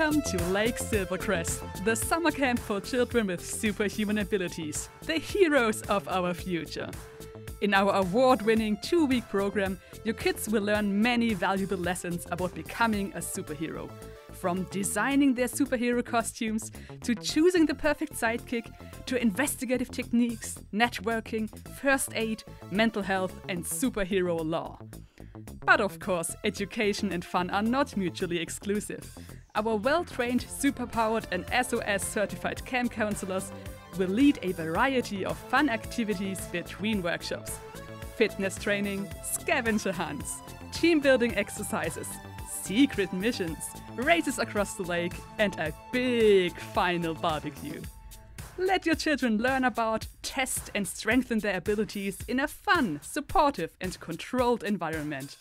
Welcome to Lake Silvercrest, the summer camp for children with superhuman abilities, the heroes of our future. In our award-winning 2-week program, your kids will learn many valuable lessons about becoming a superhero. From designing their superhero costumes, to choosing the perfect sidekick, to investigative techniques, networking, first aid, mental health, and superhero law. But of course, education and fun are not mutually exclusive. Our well-trained, superpowered and SOS-certified camp counselors will lead a variety of fun activities between workshops. Fitness training, scavenger hunts, team-building exercises, secret missions, races across the lake, and a big final barbecue. Let your children learn about, test and strengthen their abilities in a fun, supportive and controlled environment.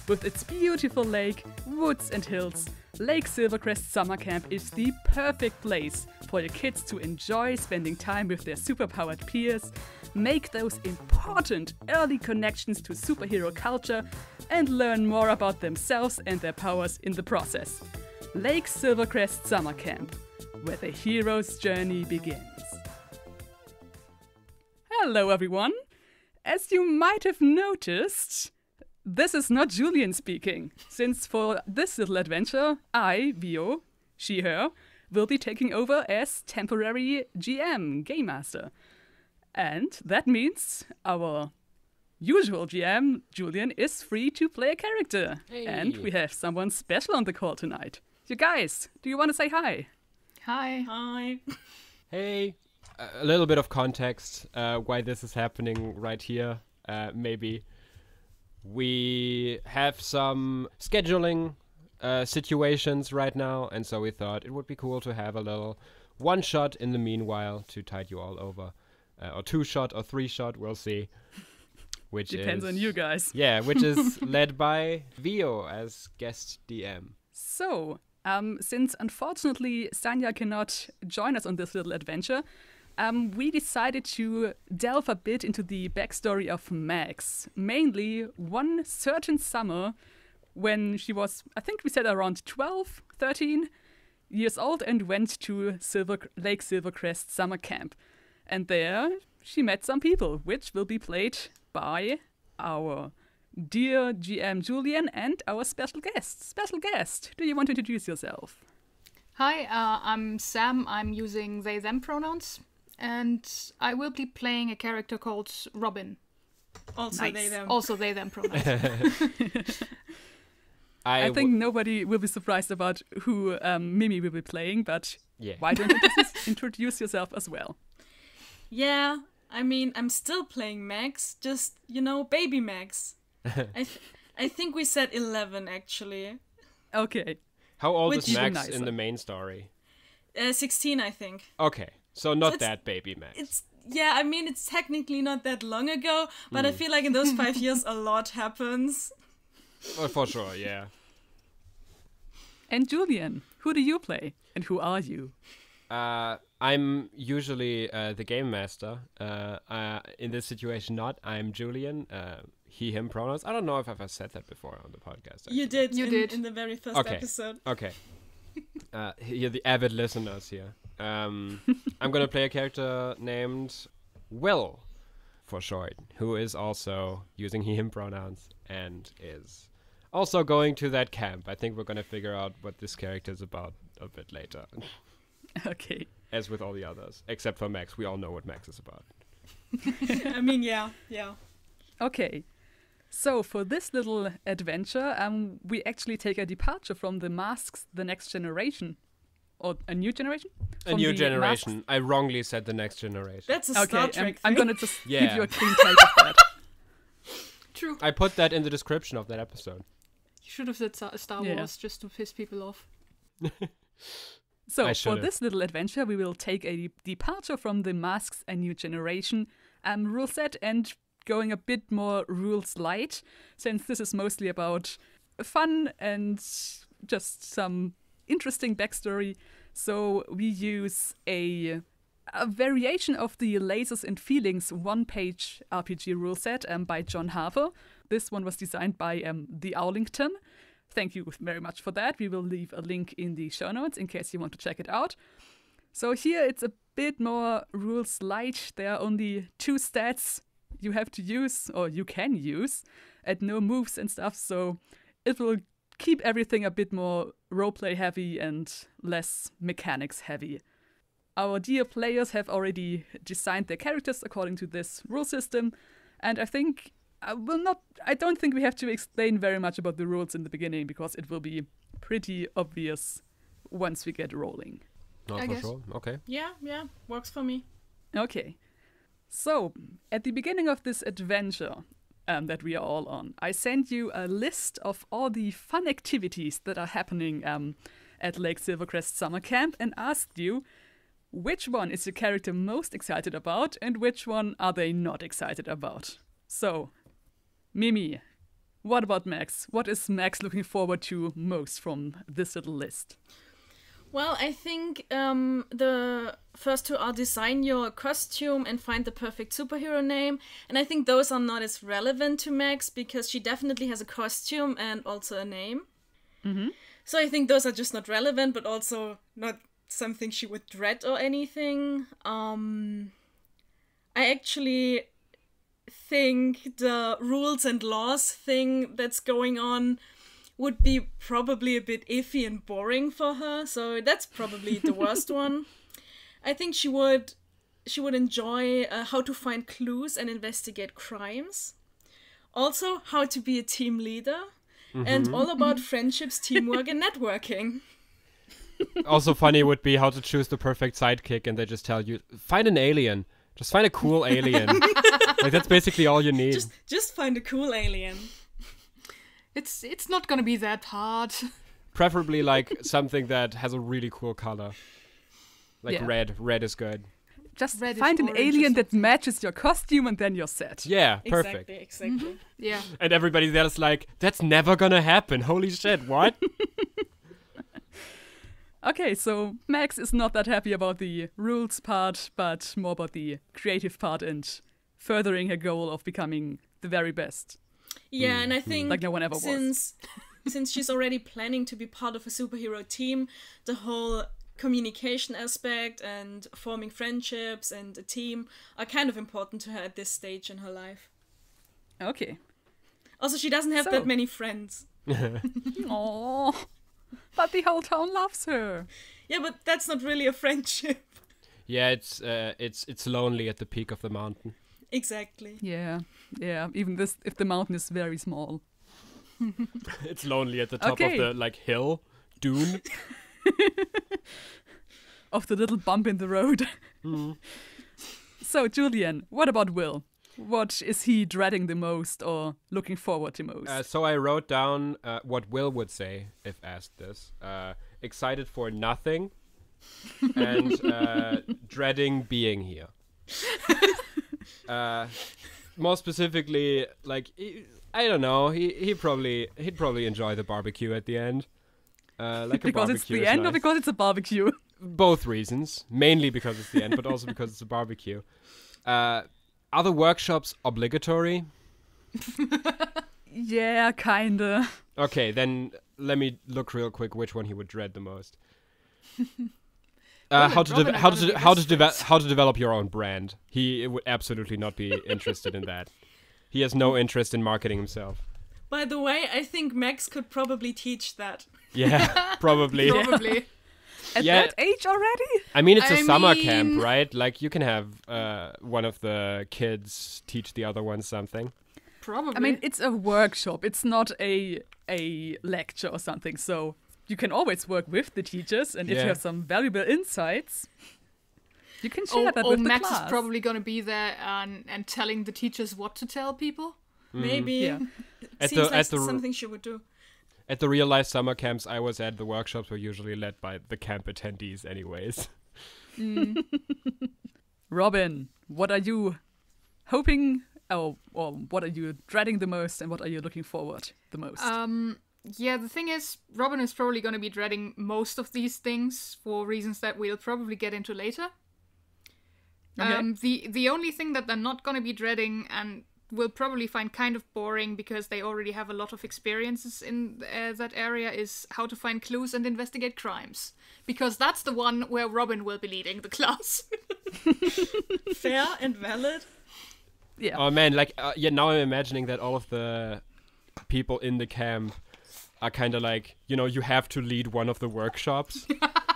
With its beautiful lake, woods and hills, Lake Silvercrest Summer Camp is the perfect place for your kids to enjoy spending time with their superpowered peers, make those important early connections to superhero culture, and learn more about themselves and their powers in the process. Lake Silvercrest Summer Camp, where the hero's journey begins. Hello everyone! As you might have noticed, this is not Julian speaking, since for this little adventure, I, Vio, she, her, will be taking over as temporary GM, Game Master. And that means our usual GM, Julian, is free to play a character. Hey. And we have someone special on the call tonight. You guys, do you want to say hi? Hi. Hi. Hey, a little bit of context why this is happening right here, maybe. We have some scheduling situations right now, and so we thought it would be cool to have a little one-shot in the meanwhile to tide you all over. Or 2-shot or 3-shot, we'll see. Which Depends on you guys. Yeah, which is led by Vio as guest DM. So, since unfortunately Sanya cannot join us on this little adventure, we decided to delve a bit into the backstory of Max. Mainly one certain summer when she was, I think we said around 12, 13 years old and went to Lake Silvercrest Summer Camp. And there she met some people, which will be played by our dear GM Julian and our special guest. Special guest, do you want to introduce yourself? Hi, I'm Sam. I'm using they, them pronouns. And I will be playing a character called Robin. Also Nice. they, them. Also they, them pronouns. I think nobody will be surprised about who Mimi will be playing, but Yeah. why don't you just introduce yourself as well? Yeah, I mean, I'm still playing Max, just, baby Max. I think we said 11, actually. Okay. How old Which is even Max nicer. in the main story? 16, I think. Okay, so not it's- that baby Max. It's technically not that long ago, but I feel like in those 5 years a lot happens. Well, for sure, yeah. And Julian, who do you play? And who are you? I'm usually the game master. In this situation, not. I'm Julian. He, him pronouns. I don't know if I've ever said that before on the podcast. You actually. did. You did. In the very first Okay. episode. Okay. You're the avid listeners here. I'm gonna play a character named Will, for short, who is also using he, him pronouns and is also going to that camp. I think we're gonna figure out what this character is about a bit later. Okay. As with all the others, except for Max. We all know what Max is about. I mean, yeah. Okay. So for this little adventure, we actually take a departure from the Masks, the Next Generation. Or a new generation? A From new the generation. Masks- I wrongly said the next generation. That's a Star Okay, Trek I'm thing. gonna just Yeah. give you a clean take of that. True. I put that in the description of that episode. You should have said Star Yeah. Wars just to piss people off. So I for should've. this little adventure, we will take a departure from the Masks, a New Generation rule set and going a bit more rules light, since this is mostly about fun and just some interesting backstory. So we use a variation of the Lasers and Feelings one-page RPG rule set by John Harper. This one was designed by the Owlington. thank you very much for that. We will leave a link in the show notes in case you want to check it out. So here it's a bit more rules light. There are only 2 stats you have to use, or you can use, and no moves and stuff. So it will keep everything a bit more roleplay heavy and less mechanics heavy. Our dear players have already designed their characters according to this rule system, and I don't think we have to explain very much about the rules in the beginning, because it will be pretty obvious once we get rolling. Not for sure. Okay. Yeah, works for me. Okay. So, at the beginning of this adventure that we are all on, I sent you a list of all the fun activities that are happening at Lake Silvercrest Summer Camp and asked you which one is your character most excited about and which one are they not excited about. So, Mimi, what about Max? What is Max looking forward to most from this little list? Well, I think the first 2 are design your costume and find the perfect superhero name. And I think those are not as relevant to Max because she definitely has a costume and also a name. Mm-hmm. So I think those are just not relevant, but also not something she would dread or anything. I actually think the rules and laws thing that's going on would be probably a bit iffy and boring for her, so that's probably the worst one. I think she would enjoy how to find clues and investigate crimes. Also, how to be a team leader, and all about friendships, teamwork, and networking. Also funny would be how to choose the perfect sidekick, and they just tell you, find an alien. Just find a cool alien. Like, that's basically all you need. Just find a cool alien. It's not gonna be that hard. Preferably like something that has a really cool color. Like red. Red is good. Just Red find an orange alien that matches your costume and then you're set. Yeah, perfect. Exactly. Yeah. And everybody there is like, that's never gonna happen. Holy shit, what? Okay, so Max is not that happy about the rules part, but more about the creative part and furthering her goal of becoming the very best. Yeah, and I think like no one ever was. Since she's already planning to be part of a superhero team, the whole communication aspect and forming friendships and a team are kind of important to her at this stage in her life. Okay. Also, she doesn't have that many friends. Aww. But the whole town loves her. Yeah, but that's not really a friendship. Yeah, it's lonely at the peak of the mountain. Exactly. Yeah. Even if the mountain is very small. It's lonely at the top of the hill, dune. Of the little bump in the road. So, Julian, what about Will? What is he dreading the most or looking forward to most? So I wrote down what Will would say if asked this. Excited for nothing and dreading being here. More specifically, I don't know. He'd probably enjoy the barbecue at the end. Because it's the end, or because it's a barbecue? Both reasons. Mainly because it's the end, but also because it's a barbecue. Are the workshops obligatory? Yeah, kinda. Okay, then let me look real quick which one he would dread the most. How to develop your own brand. He would absolutely not be interested in that. He has no interest in marketing himself. By the way, I think Max could probably teach that. Yeah, probably. Probably. At that age already? I mean, it's a summer camp, right? Like, you can have one of the kids teach the other one something. Probably. I mean, it's a workshop. It's not a lecture or something. So you can always work with the teachers. And if you have some valuable insights, you can share that with the Max class. is probably going to be there and telling the teachers what to tell people. Maybe. Yeah. Seems like something she would do. At the real life summer camps I was at, the workshops were usually led by the camp attendees anyways. Robin, what are you hoping, or what are you dreading the most, and what are you looking forward the most? Yeah, the thing is, Robin is probably going to be dreading most of these things for reasons that we'll probably get into later. Okay. The only thing that they're not going to be dreading, and will probably find kind of boring because they already have a lot of experiences in that area is how to find clues and investigate crimes. Because that's the one where Robin will be leading the class. Fair and valid. Yeah. Oh man, now I'm imagining that all of the people in the camp are kind of like, you have to lead one of the workshops.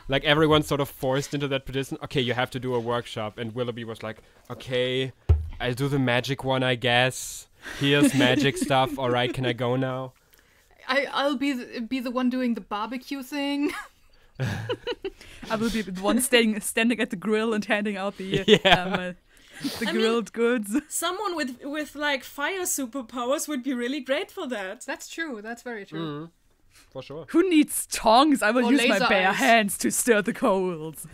Like everyone's sort of forced into that position. Okay, you have to do a workshop. And Willoughby was like, okay, I'll do the magic one, I guess. Here's magic stuff. All right, can I go now? I'll be the one doing the barbecue thing. I will be the one standing at the grill and handing out the grilled goods. Someone with like fire superpowers would be really great for that. That's true. That's very true. For sure. Who needs tongs? I will Or use my laser bare eyes. hands to stir the coals.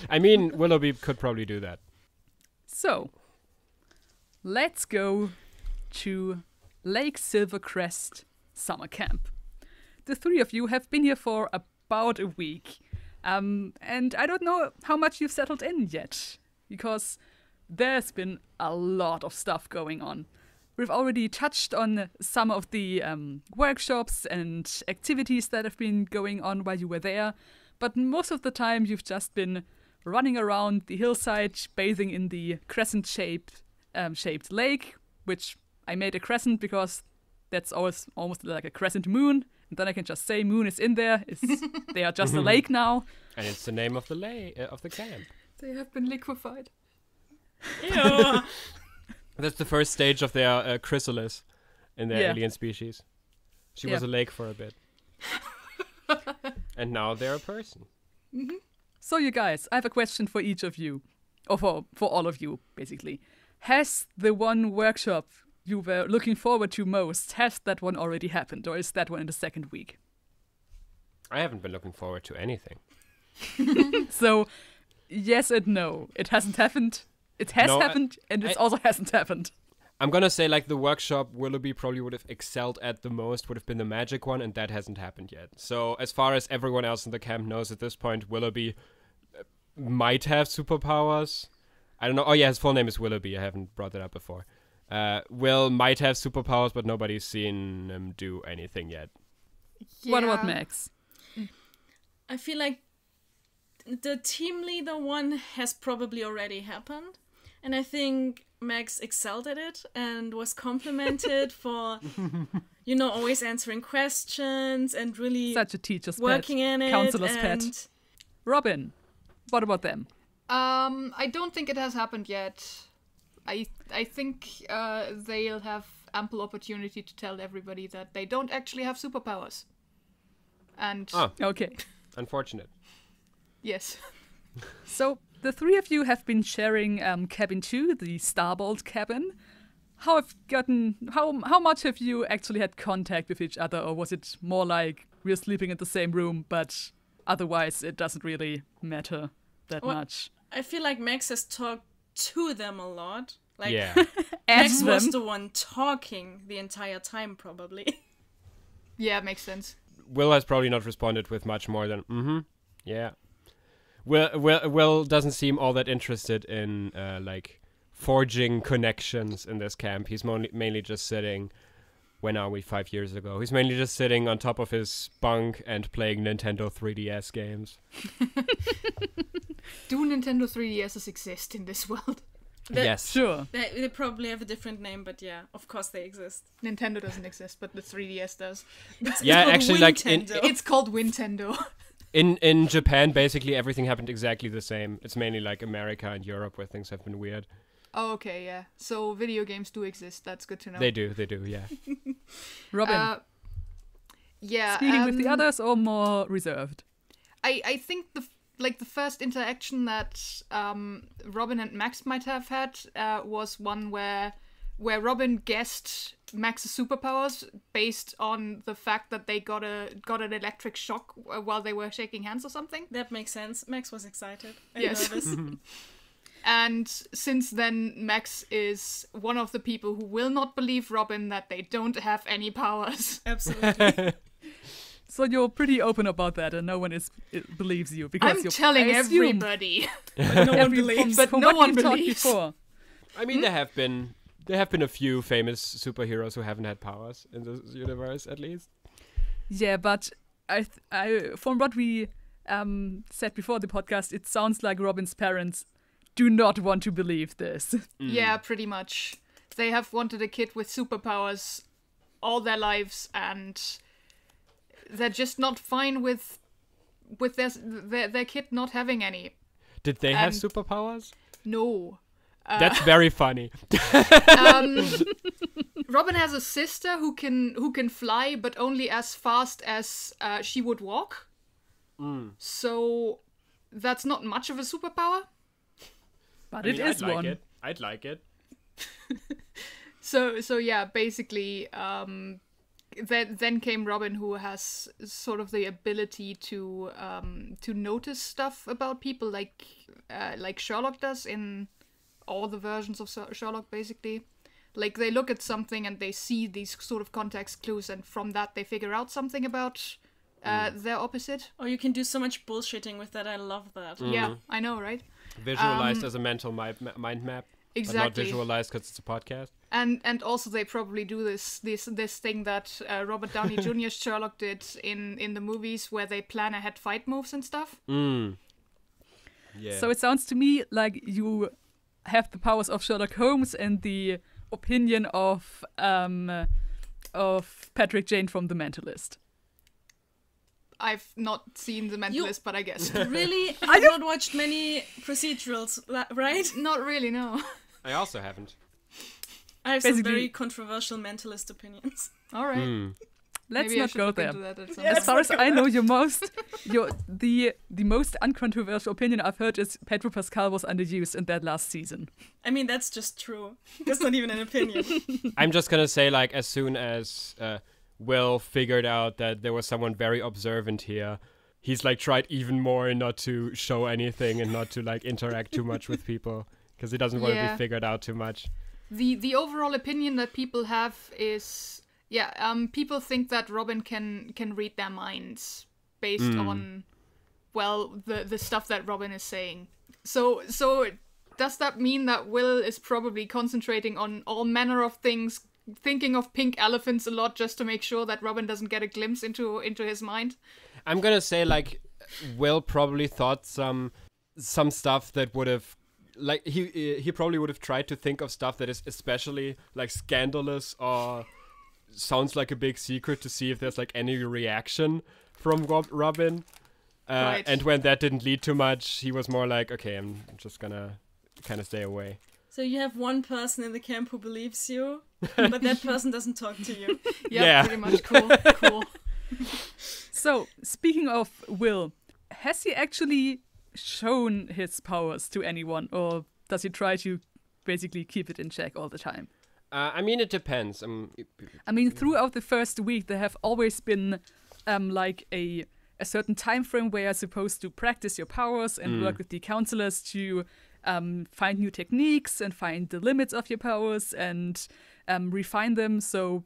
I mean, Willoughby could probably do that. So, let's go to Lake Silvercrest Summer Camp. The three of you have been here for about a week. And I don't know how much you've settled in yet, because there's been a lot of stuff going on. We've already touched on some of the workshops and activities that have been going on while you were there, but most of the time you've just been running around the hillside, bathing in the crescent-shaped lake, which I made a crescent because that's always almost like a crescent moon, and then I can just say moon is in there. They are just a lake now. And it's the name of the of the camp. They have been liquefied. Ew. That's the first stage of their chrysalis in their alien species. She was a lake for a bit. And now they're a person. Mm-hmm. So you guys, I have a question for each of you, or for all of you, basically. Has the one workshop you were looking forward to most, has that one already happened, or is that one in the second week? I haven't been looking forward to anything. So, yes and no. It hasn't happened. It has happened, and it also hasn't happened. I'm gonna say, like, the workshop Willoughby probably would have excelled at the most would have been the magic one, and that hasn't happened yet. So, as far as everyone else in the camp knows at this point, Willoughby might have superpowers. I don't know. Oh, yeah, his full name is Willoughby. I haven't brought that up before. Will might have superpowers, but nobody's seen him do anything yet. Yeah. What about Max? I feel like the team leader one has probably already happened. And I think Max excelled at it and was complimented for, always answering questions and really Such a teacher's working pet, in it. counselor's and pet. Robin, what about them? I don't think it has happened yet. I think they'll have ample opportunity to tell everybody that they don't actually have superpowers. And Okay. Unfortunate. yes. So, the three of you have been sharing cabin 2, the starbolt cabin. How much have you actually had contact with each other, or was it more like we're sleeping in the same room, but otherwise it doesn't really matter that much? I feel like Max has talked to them a lot. Like, Yeah. Max Ask was them. the one talking the entire time, probably. Yeah, makes sense. Will has probably not responded with much more than, yeah. Will doesn't seem all that interested in, forging connections in this camp. He's mainly just sitting, when are we, 5 years ago? He's mainly just sitting on top of his bunk and playing Nintendo 3DS games. Do Nintendo 3DSs exist in this world? Yes. Sure. They probably have a different name, but yeah, of course they exist. Nintendo doesn't exist, but the 3DS does. Yeah, called actually, like, Wintendo. It's called Wintendo. in Japan, basically everything happened exactly the same. It's mainly like America and Europe where things have been weird. Oh, okay, yeah. So video games do exist. That's good to know. They do, yeah. Robin, Yeah. speaking with the others or more reserved? I think the first interaction that Robin and Max might have had was one where Robin guessed Max's superpowers based on the fact that they got an electric shock while they were shaking hands or something. That makes sense. Max was excited and Yes. nervous. And since then, Max is one of the people who will not believe Robin that they don't have any powers. Absolutely. So you're pretty open about that, and no one believes you because I'm you're telling I assume- everybody. But no one believes. But from no what one you've talked believes. before. I mean, there have been there have been a few famous superheroes who haven't had powers in this universe, at least. Yeah, but I from what we said before the podcast, it sounds like Robin's parents do not want to believe this. Yeah, pretty much. They have wanted a kid with superpowers all their lives, and they're just not fine with their kid not having any. Did they have superpowers? No. That's very funny. Robin has a sister who can fly, but only as fast as she would walk. So that's not much of a superpower. But it is one. I'd like it. So yeah, basically, then came Robin, who has sort of the ability to notice stuff about people, like Sherlock does in all the versions of Sherlock, basically. Like, they look at something and they see these sort of context clues, and from that they figure out something about their opposite. Oh, you can do so much bullshitting with that. I love that. Yeah, I know, right? Visualized as a mental mind map. Exactly. But not visualized because it's a podcast. And also they probably do this thing that Robert Downey Jr.'s Sherlock did in the movies, where they plan ahead fight moves and stuff. Yeah. So it sounds to me like you have the powers of Sherlock Holmes and the opinion of Patrick Jane from The Mentalist. I've not seen The Mentalist, but I guess. Really? I've not watched many procedurals, right? Not really, no. I also haven't. I have some very controversial mentalist opinions. All right. Let's Maybe not go there. As far as I know, the most uncontroversial opinion I've heard is Pedro Pascal was underused in that last season. I mean, that's just true. That's not even an opinion. I'm just gonna say, like, as soon as Will figured out that there was someone very observant here, he's like tried even more not to show anything and not to like interact too much with people, because he doesn't want to be figured out too much. The overall opinion that people have is, people think that Robin can read their minds based on, well, the stuff that Robin is saying. So does that mean that Will is probably concentrating on all manner of things, thinking of pink elephants a lot, just to make sure that Robin doesn't get a glimpse into his mind? I'm gonna say, like, Will probably thought some stuff that would have, like, he probably would have tried to think of stuff that is especially like scandalous or sounds like a big secret, to see if there's like any reaction from Robin. Right. And when that didn't lead to much, he was more like, okay, I'm just gonna kind of stay away. So you have one person in the camp who believes you, but that person doesn't talk to you. Yeah, pretty much. Cool. So, speaking of Will, has he actually shown his powers to anyone, or does he try to basically keep it in check all the time? I mean, it depends. I mean, throughout the first week, there have always been like a certain time frame where you're supposed to practice your powers and work with the counselors to find new techniques and find the limits of your powers and refine them. So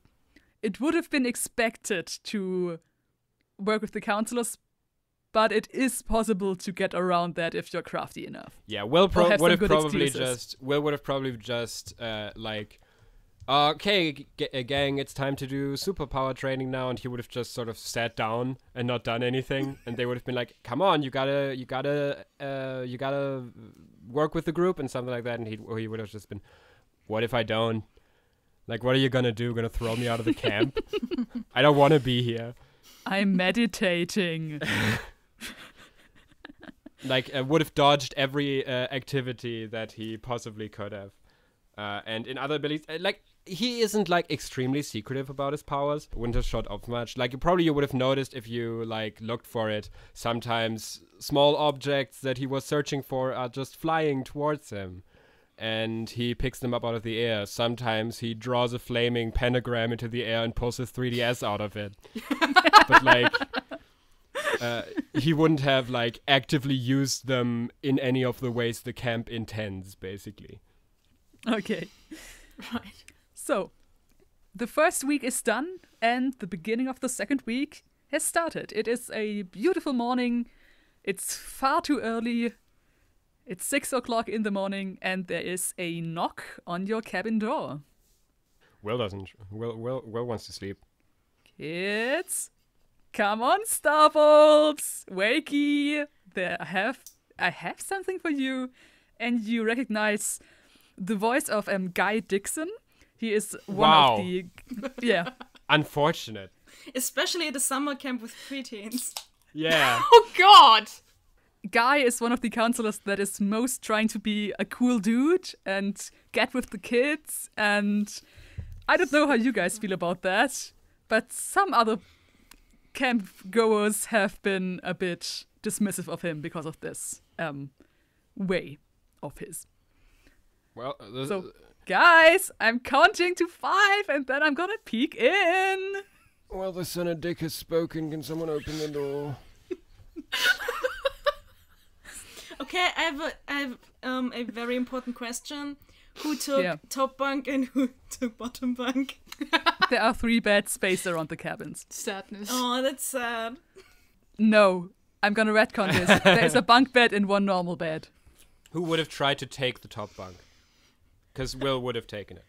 it would have been expected to work with the counselors, but it is possible to get around that if you're crafty enough. Yeah, Will would have probably just like, okay, gang, it's time to do superpower training now, and he would have just sort of sat down and not done anything, and they would have been like, come on, you gotta work with the group and something like that, and he would have just been, what if I don't? Like, what are you gonna do? Gonna throw me out of the camp? I don't want to be here. I'm meditating. Like, would have dodged every activity that he possibly could have. And in other abilities, like, he isn't like extremely secretive about his powers. Wouldn't have showed off much. Like, you would have noticed if you like looked for it. Sometimes small objects that he was searching for are just flying towards him, and he picks them up out of the air. Sometimes he draws a flaming pentagram into the air and pulls his 3DS out of it. But like, he wouldn't have like actively used them in any of the ways the camp intends, basically. Okay. Right. So, the first week is done, and the beginning of the second week has started. It is a beautiful morning. It's far too early. It's 6 o'clock in the morning, and there is a knock on your cabin door. Will doesn't. Will wants to sleep. Kids, come on, Starbolts, wakey. I have something for you, and you recognize the voice of Guy Dixon. He is one of the Unfortunate. Especially at a summer camp with preteens. Yeah. Oh God! Guy is one of the counselors that is most trying to be a cool dude and get with the kids, and I don't know how you guys feel about that, but some other camp goers have been a bit dismissive of him because of this way of his. Well, So, guys, I'm counting to 5 and then I'm gonna peek in. well, the son of Dick has spoken. Can someone open the door? Okay, I have a very important question. Who took top bunk and who took bottom bunk? There are 3 beds spaced around the cabins. Sadness. Oh, that's sad. No, I'm gonna retcon this. There is a bunk bed and 1 normal bed. Who would have tried to take the top bunk? Because Will would have taken it.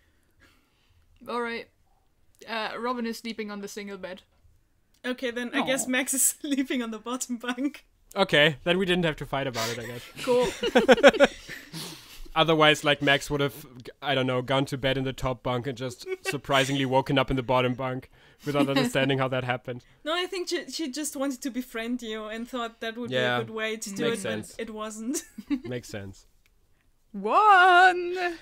All right. Robin is sleeping on the single bed. Okay, then I guess Max is sleeping on the bottom bunk. Okay, then we didn't have to fight about it, I guess. Cool. Otherwise, like, Max would have, I don't know, gone to bed in the top bunk and just surprisingly woken up in the bottom bunk without understanding how that happened. No, I think she just wanted to befriend you and thought that would be Yeah, a good way to do makes it, sense. but it wasn't. Makes sense. 1,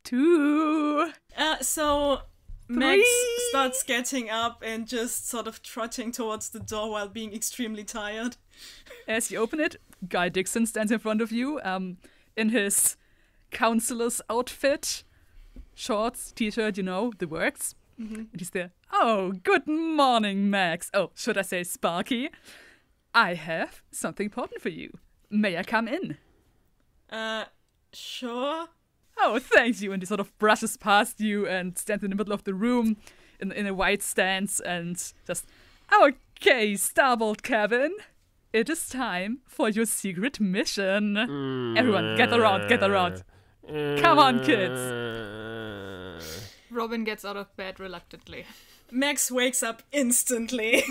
2. So Max 3. starts getting up and just sort of trotting towards the door while being extremely tired. As you open it, Guy Dixon stands in front of you, in his counselor's outfit, shorts, t-shirt, you know, the works. And he's there. Oh, good morning, Max. Oh, should I say Sparky? I have something important for you. May I come in? Sure. Oh, thank you. And he sort of brushes past you and stands in the middle of the room in a white stance and just, okay, Starbolt Cabin. It is time for your secret mission. Everyone, get around. Come on, kids. Robin gets out of bed reluctantly. Max wakes up instantly.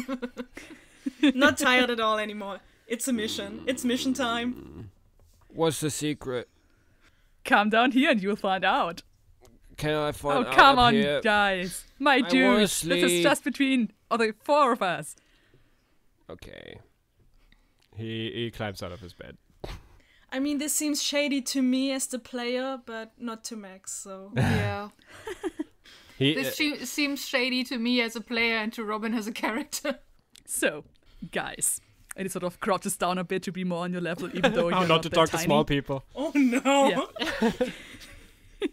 Not tired at all anymore. It's a mission. It's mission time. What's the secret? Come down here and you'll find out. Can I find Oh, out come up on, here? guys. My wanna dude, this sleep. is just between the 4 of us. Okay. He climbs out of his bed. I mean, this seems shady to me as the player, but not to Max, so... Yeah. This Seems shady to me as a player and to Robin as a character. So, guys, and he sort of crouches down a bit to be more on your level, even though you're how not to that talk to tiny. small people. Oh no! Yeah.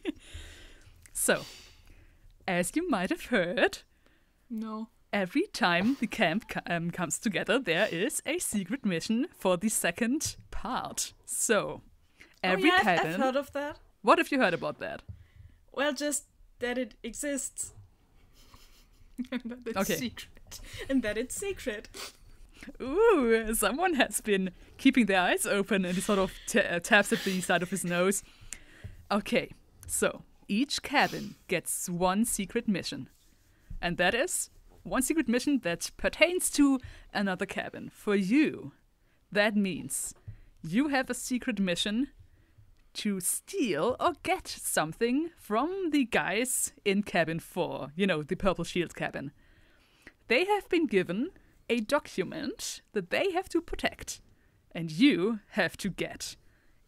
So, as you might have heard, No. every time the camp comes together, there is a secret mission for the second part. So, every I've cabin... heard of that. What have you heard about that? Well, just that it exists. That's Okay. secret. And that it's secret. Ooh, someone has been keeping their eyes open and he sort of taps at the side of his nose. Okay, so each cabin gets 1 secret mission. And that is 1 secret mission that pertains to another cabin. For you, that means you have a secret mission to steal or get something from the guys in cabin 4. You know, the purple shield cabin. They have been given a document that they have to protect, and you have to get.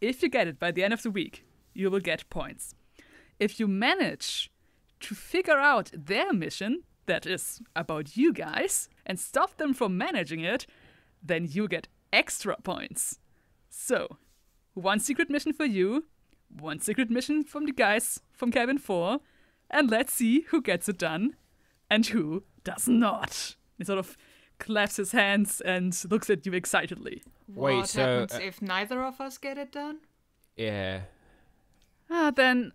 If you get it by the end of the week, you will get points. If you manage to figure out their mission, that is about you guys, and stop them from managing it, then you get extra points. So, 1 secret mission for you, 1 secret mission from the guys from cabin 4, and let's see who gets it done and who does not. He sort of claps his hands and looks at you excitedly. Wait, What so, happens if neither of us get it done? Yeah. Then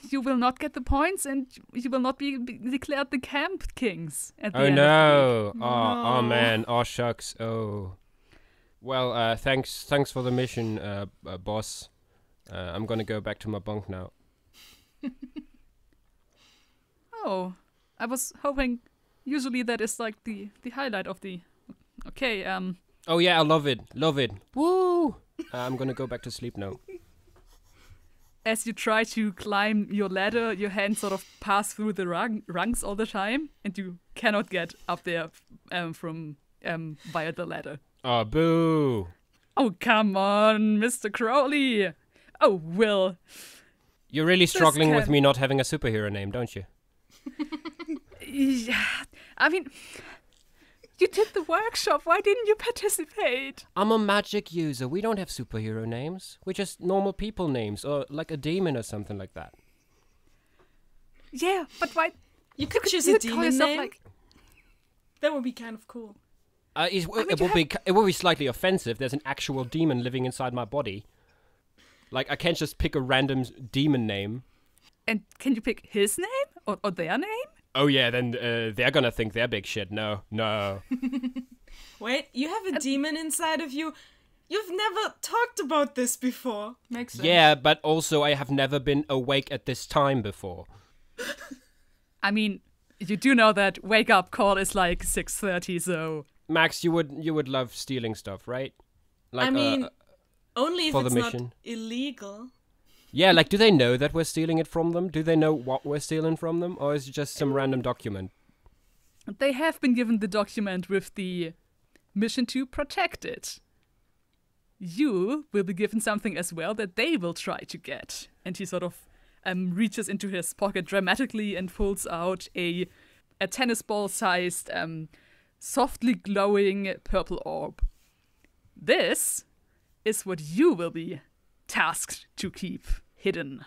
you will not get the points and you will not be declared the camp kings at the Oh end of the week. no. Oh No. man. Oh shucks. Oh. Well, thanks for the mission, boss. I'm gonna go back to my bunk now. Oh, I was hoping. Usually that is like the highlight of the. Okay. Oh yeah, I love it. Woo! I'm gonna go back to sleep now. As you try to climb your ladder, your hands sort of pass through the rungs all the time, and you cannot get up there from via the ladder. Oh, boo! Oh, come on, Mr. Crowley. Oh, Will. You're really struggling with me not having a superhero name, don't you? Yeah, I mean, you did the workshop. Why didn't you participate? I'm a magic user. We don't have superhero names. We're just normal people names, or like a demon or something like that. Yeah, but why? You could choose you a call demon yourself, name. like- That would be kind of cool. It will be slightly offensive. There's an actual demon living inside my body. Like, I can't just pick a random demon name. And can you pick his name or their name? Oh yeah, then they're gonna think they're big shit. No. Wait, you have a demon inside of you? You've never talked about this before. Makes sense. Yeah, but also I have never been awake at this time before. I mean, you do know that wake up call is like 6:30, so Max, you would love stealing stuff, right? Like, I mean, only if for the it's not mission. illegal. Yeah, like, do they know that we're stealing it from them? Do they know what we're stealing from them? Or is it just some random document? they have been given the document with the mission to protect it. You will be given something as well that they will try to get. And he sort of reaches into his pocket dramatically and pulls out a tennis ball-sized, softly glowing purple orb. This is what you will be tasked to keep hidden.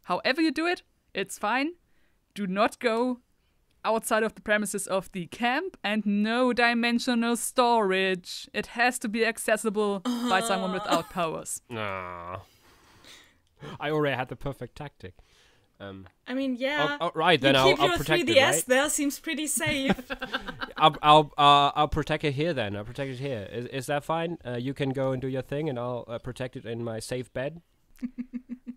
However you do it, it's fine. Do not go outside of the premises of the camp, and no dimensional storage. It has to be accessible by someone without powers. Nah. I already had the perfect tactic. I mean, yeah. Right, then you I'll keep your protect 3DS it, right? there, seems pretty safe. I'll protect it here then. I'll protect it here. Is that fine? You can go and do your thing, and I'll protect it in my safe bed.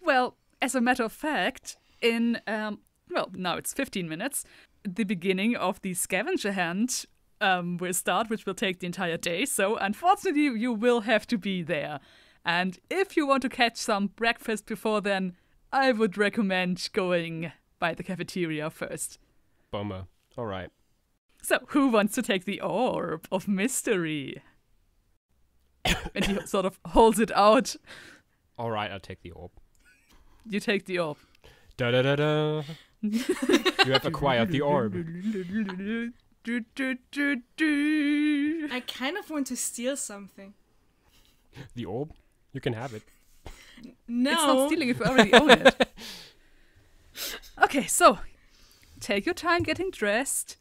Well, as a matter of fact, in now it's 15 minutes. The beginning of the scavenger hunt will start, which will take the entire day. So unfortunately, you will have to be there. And if you want to catch some breakfast before then, I would recommend going by the cafeteria first. Bummer. All right. So, who wants to take the orb of mystery? And he sort of holds it out. All right, I'll take the orb. You take the orb. Da da da da. You have acquired the orb. I kind of want to steal something. The orb? You can have it. No. It's not stealing if you already own it. Okay, so take your time getting dressed.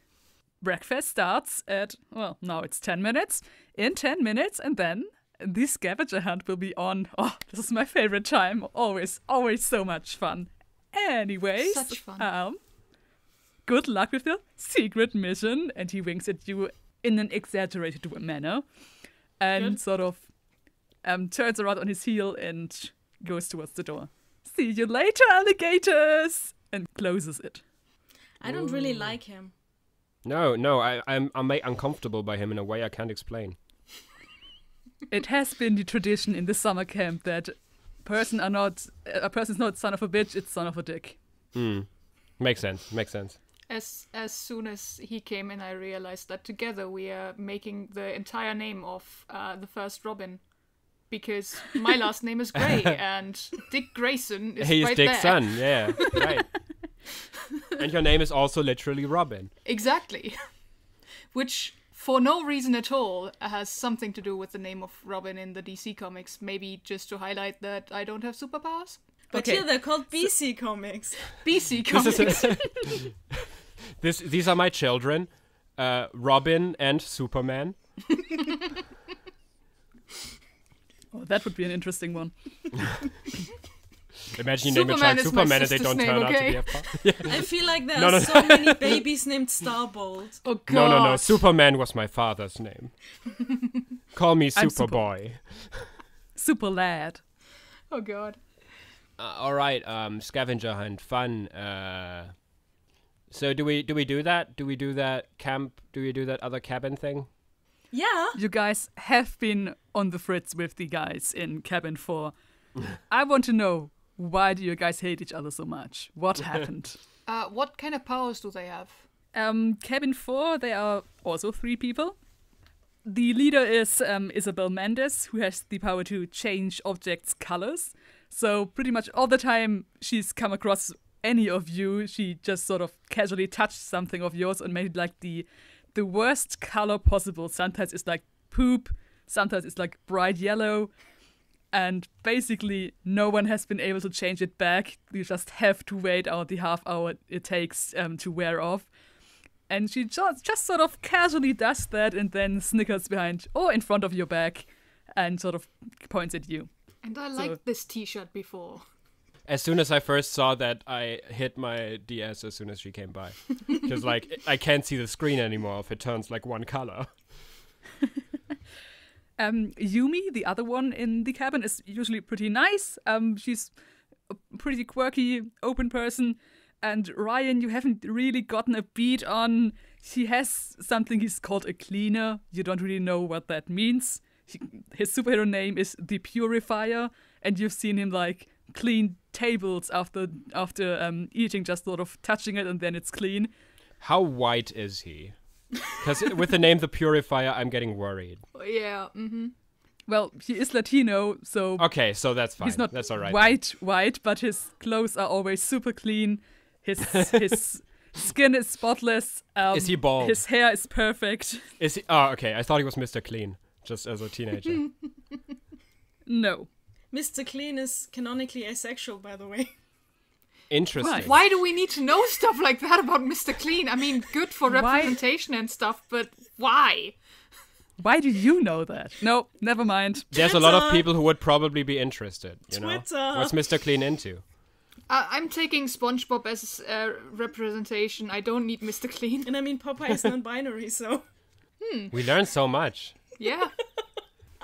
Breakfast starts at, well, now it's 10 minutes. In 10 minutes, and then the scavenger hunt will be on. Oh, this is my favorite time. Always so much fun. Anyways, Such fun. Good luck with your secret mission. And he winks at you in an exaggerated manner. And Good. sort of turns around on his heel and goes towards the door. See you later, alligators! And closes it. I don't really like him. No, I'm made uncomfortable by him in a way I can't explain. It has been the tradition in the summer camp that a person's not son of a bitch, it's son of a dick. Makes sense. As soon as he came in, I realized that together we are making the entire name of the first Robin. Because my last name is Gray, and Dick Grayson is He's right Dick's there. son, yeah, right. And your name is also literally Robin. Exactly. Which, for no reason at all, has something to do with the name of Robin in the DC comics. Maybe just to highlight that I don't have superpowers. But Okay. here they're called BC comics. BC This comics. is these are my children, Robin and Superman. Oh, that would be an interesting one. Imagine you name a Superman child is my Superman and they sister's don't name, turn out to okay? be a part. I feel like there No, are no. so many babies named Starbolt. Oh god. No. Superman was my father's name. Call me I'm Superboy. Super lad. Oh god. All right, scavenger hunt, fun. So do we do that? Do we do that camp? Do we do that other cabin thing? Yeah. You guys have been on the fritz with the guys in cabin 4. I want to know, why do you guys hate each other so much? What happened? What kind of powers do they have? Cabin 4, there are also 3 people. The leader is Isabel Mendes, who has the power to change objects' colors. So pretty much all the time she's come across any of you, she just sort of casually touched something of yours and made it like the worst color possible. Sometimes it's like poop, sometimes it's like bright yellow, and basically no one has been able to change it back. You just have to wait out the half hour it takes to wear off. And she just sort of casually does that and then snickers behind or in front of your back and sort of points at you. And I liked this t-shirt before. As soon as I first saw that, I hit my DS as soon as she came by. Because, like, I can't see the screen anymore if it turns, like, one color. Yumi, the other one in the cabin, is usually pretty nice. She's a pretty quirky, open person. And Ryan, you haven't really gotten a beat on. He has something he's called a cleaner. You don't really know what that means. His superhero name is the Purifier. And you've seen him, like, clean tables after eating, just sort of touching it and then it's clean. How white is he? Because with the name the Purifier, I'm getting worried. Yeah, Well, he is Latino, so Okay, so that's fine. he's not That's all right. white, but his clothes are always super clean. His skin is spotless. Is he bald? His hair is perfect. Is he? Oh, okay. I thought he was Mr. Clean, just as a teenager. No. Mr. Clean is canonically asexual, by the way. Interesting. Right. Why do we need to know stuff like that about Mr. Clean? I mean, good for Why- representation and stuff, but why? Why do you know that? No, never mind. There's a lot of Twitter. people who would probably be interested. You know, Twitter. what's Mr. Clean into? I'm taking SpongeBob as representation. I don't need Mr. Clean. And I mean, Popeye is non-binary, so... We learned so much. Yeah.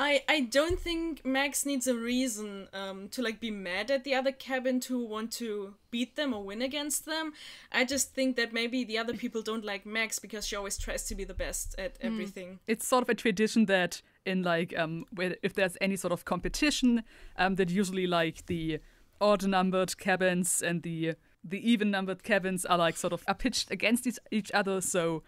I don't think Max needs a reason to like be mad at the other cabin to want to beat them or win against them. I just think that maybe the other people don't like Max because she always tries to be the best at everything. It's sort of a tradition that in like if there's any sort of competition, that usually like the odd-numbered cabins and the even-numbered cabins are pitched against each other. So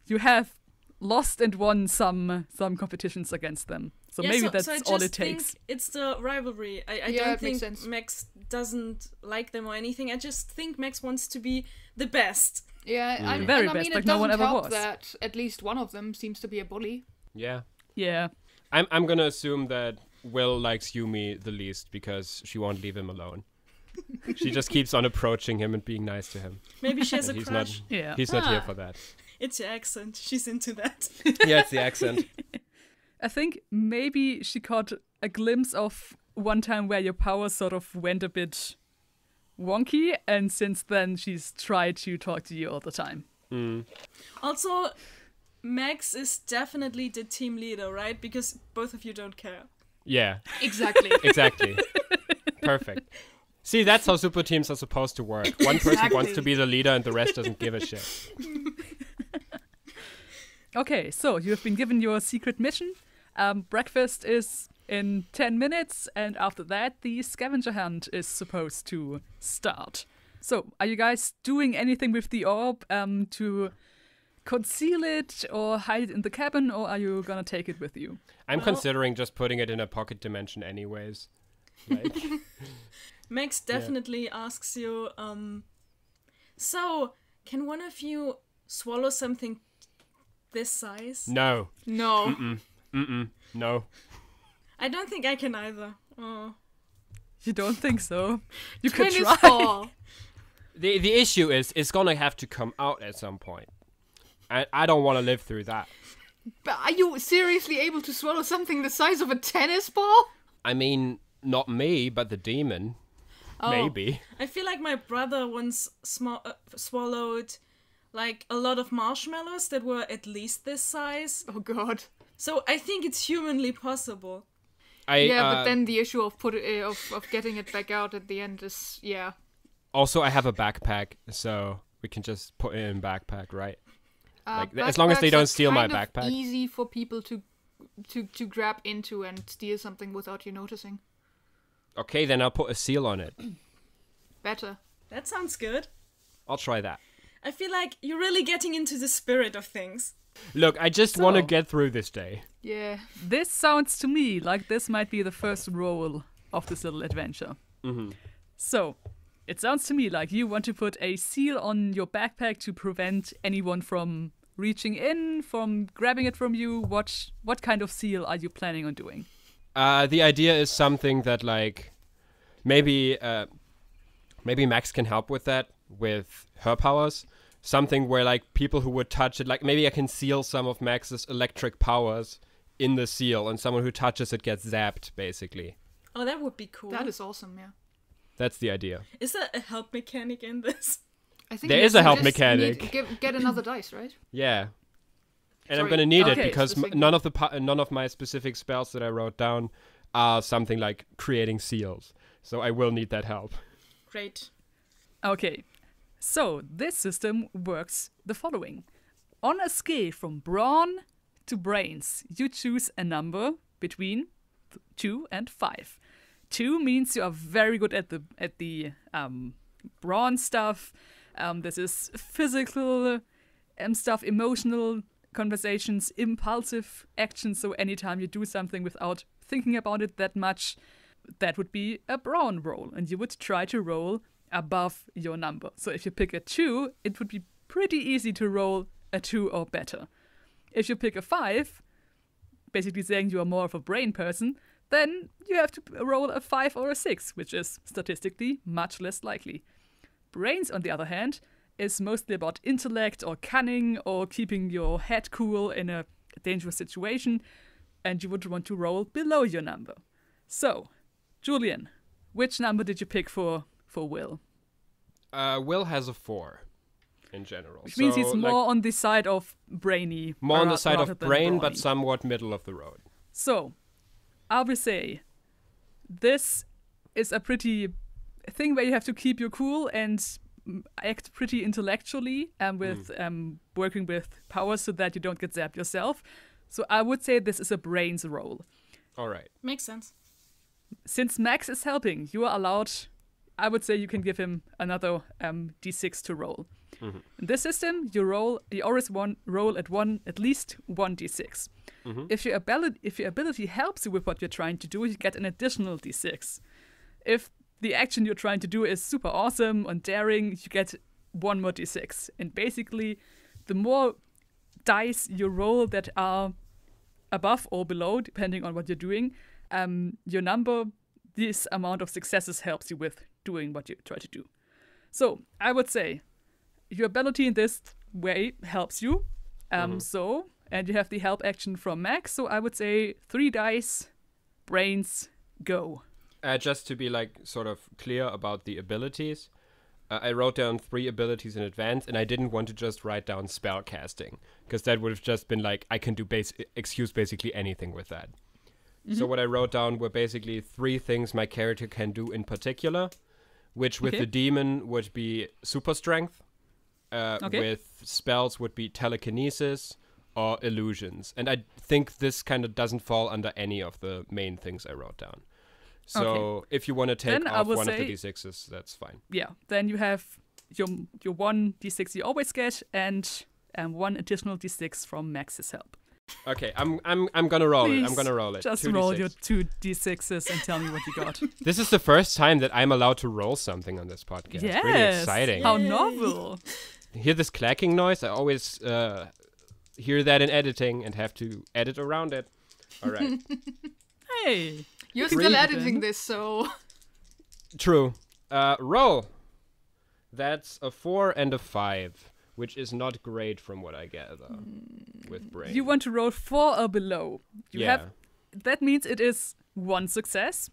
you have lost and won some competitions against them. So maybe that's I all just it takes. think it's the rivalry. I Yeah, don't it makes think sense. Max doesn't like them or anything. I just think Max wants to be the best. Yeah, Very and I best, mean, like it no doesn't one ever help was. that at least one of them seems to be a bully. Yeah. Yeah. I'm gonna assume that Will likes Yumi the least because she won't leave him alone. She just keeps on approaching him and being nice to him. Maybe she has a And he's crush. not. Yeah. He's not here for that. It's your accent. She's into that. Yeah, it's the accent. I think maybe she caught a glimpse of one time where your power sort of went a bit wonky, and since then she's tried to talk to you all the time. Also, Max is definitely the team leader, right? Because both of you don't care. Yeah, Exactly. exactly. Perfect. See, that's how super teams are supposed to work. One person Exactly. wants to be the leader and the rest doesn't give a shit. Okay, so you have been given your secret mission. Breakfast is in 10 minutes, and after that, the scavenger hunt is supposed to start. So, are you guys doing anything with the orb to conceal it or hide it in the cabin, or are you gonna take it with you? I'm Well- considering just putting it in a pocket dimension anyways. Like, Max definitely asks you, so, can one of you swallow something this size? no. No. No. I don't think I can either. Oh. You don't think so? You could Tennis try. ball. The issue is it's gonna have to come out at some point. I don't want to live through that. But are you seriously able to swallow something the size of a tennis ball? I mean, not me, but the demon. Maybe. I feel like my brother once swallowed like a lot of marshmallows that were at least this size. Oh god. So I think it's humanly possible. But then the issue of of getting it back out at the end is Also, I have a backpack, so we can just put it in backpack, right? As long as they don't steal my backpack. It's easy for people to grab into and steal something without you noticing. Okay, then I'll put a seal on it. Better. That sounds good. I'll try that. I feel like you're really getting into the spirit of things. Look, I just want to get through this day. Yeah. This sounds to me like this might be the first roll of this little adventure. Mm-hmm. So, it sounds to me like you want to put a seal on your backpack to prevent anyone from reaching in, from grabbing it from you. What kind of seal are you planning on doing? The idea is something that, like, maybe Max can help with that, with her powers. Something where, like, people who would touch it, like, maybe I can seal some of Max's electric powers in the seal, and someone who touches it gets zapped, basically. Oh, that would be cool. That is awesome, yeah. That's the idea. Is there a help mechanic in this? I think there is a help mechanic. Get another dice, right? Yeah. And I'm Sorry. gonna need it Okay, because none of my specific spells that I wrote down are something like creating seals. So I will need that help. Great. Okay, so this system works the following. On a scale from brawn to brains, you choose a number between 2 and 5. 2 means you are very good at the brawn stuff. This is physical stuff, emotional conversations, impulsive actions. So anytime you do something without thinking about it that much, that would be a brawn roll, and you would try to roll above your number. So if you pick a 2, it would be pretty easy to roll a 2 or better. If you pick a 5, basically saying you are more of a brain person, then you have to roll a 5 or a 6, which is statistically much less likely. Brains, on the other hand, is mostly about intellect or cunning or keeping your head cool in a dangerous situation, and you would want to roll below your number. So, Julian, which number did you pick for Will? Will has a 4 in general. Which means he's more on the side of brainy. More on the side rather of than brain, brawny. but somewhat middle of the road. So, I will say, this is a pretty thing where you have to keep your cool and act pretty intellectually and with working with powers so that you don't get zapped yourself. So I would say this is a brains roll. All right. Makes sense. Since Max is helping, you are allowed, I would say you can give him another d6 to roll. Mm-hmm. In this system, you always roll at least 1 d6. Mm-hmm. If your ability helps you with what you're trying to do, you get an additional d6. If the action you're trying to do is super awesome and daring, you get 1 more d6. And basically, the more dice you roll that are above or below, depending on what you're doing, your number, this amount of successes helps you with doing what you try to do. So I would say your ability in this way helps you. And you have the help action from Max. So I would say 3 dice, brains, go. Just to be like sort of clear about the abilities, I wrote down 3 abilities in advance, and I didn't want to just write down spell casting, because that would have just been like I can do excuse basically anything with that. Mm-hmm. So what I wrote down were basically 3 things my character can do in particular, which with the demon would be super strength, with spells would be telekinesis or illusions. And I think this kind of doesn't fall under any of the main things I wrote down. So if you want to take off one of the d6s, that's fine. Yeah, then you have your 1 d6 you always get, and 1 additional d6 from Max's help. Okay, I'm gonna roll it. I'm gonna roll it. Just roll your 2 d6s and tell me what you got. This is the first time that I'm allowed to roll something on this podcast. Yes, really exciting. How novel! Hear this clacking noise? I always hear that in editing and have to edit around it. All right. Hey. You're still editing this, so... True. Roll. That's a 4 and a 5, which is not great from what I gather with brain. You want to roll 4 or below. That means it is 1 success,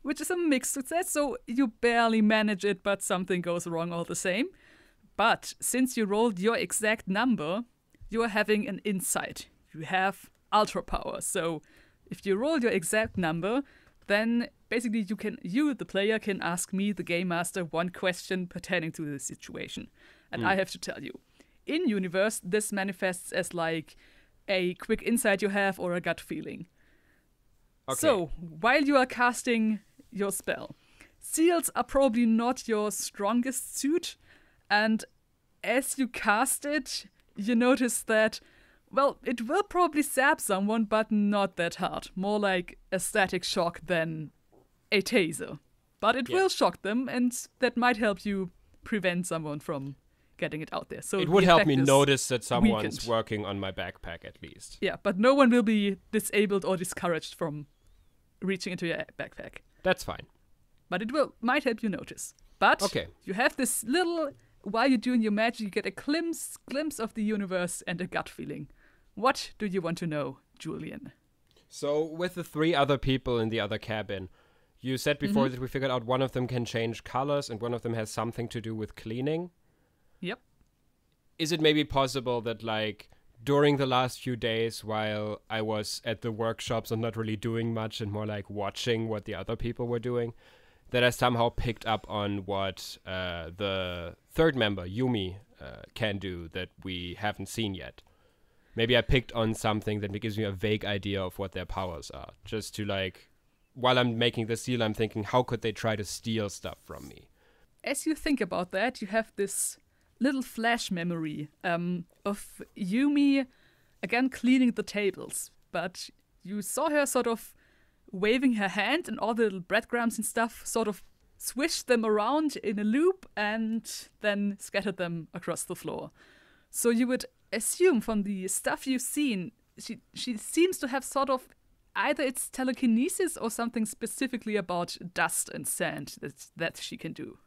which is a mixed success, so you barely manage it, but something goes wrong all the same. But since you rolled your exact number, you are having an insight. You have ultra power. So if you roll your exact number, then basically you, the player, can ask me, the game master, one question pertaining to the situation. And I have to tell you. In universe, this manifests as like a quick insight you have or a gut feeling. Okay. So, while you are casting your spell, seals are probably not your strongest suit, and as you cast it, you notice that, well, it will probably zap someone, but not that hard. More like a static shock than a taser. But it will shock them, and that might help you prevent someone from getting it out there. So it would help me effect is notice that someone's weakened. working on my backpack at least. Yeah, but no one will be disabled or discouraged from reaching into your backpack. That's fine. But it might help you notice. But Okay. you have this little, while you're doing your magic, you get a glimpse of the universe and a gut feeling. What do you want to know, Julian? So with the 3 other people in the other cabin, you said before that we figured out one of them can change colors and one of them has something to do with cleaning. Yep. Is it maybe possible that, like, during the last few days while I was at the workshops and not really doing much and more like watching what the other people were doing, that I somehow picked up on what the 3rd member, Yumi, can do that we haven't seen yet? Maybe I picked on something that gives me a vague idea of what their powers are. Just to, like, while I'm making the seal, I'm thinking, how could they try to steal stuff from me? As you think about that, you have this little flash memory of Yumi, again, cleaning the tables. But you saw her sort of waving her hand, and all the little breadcrumbs and stuff sort of swished them around in a loop and then scattered them across the floor. So you would assume from the stuff you've seen, she seems to have sort of either it's telekinesis or something specifically about dust and sand that she can do.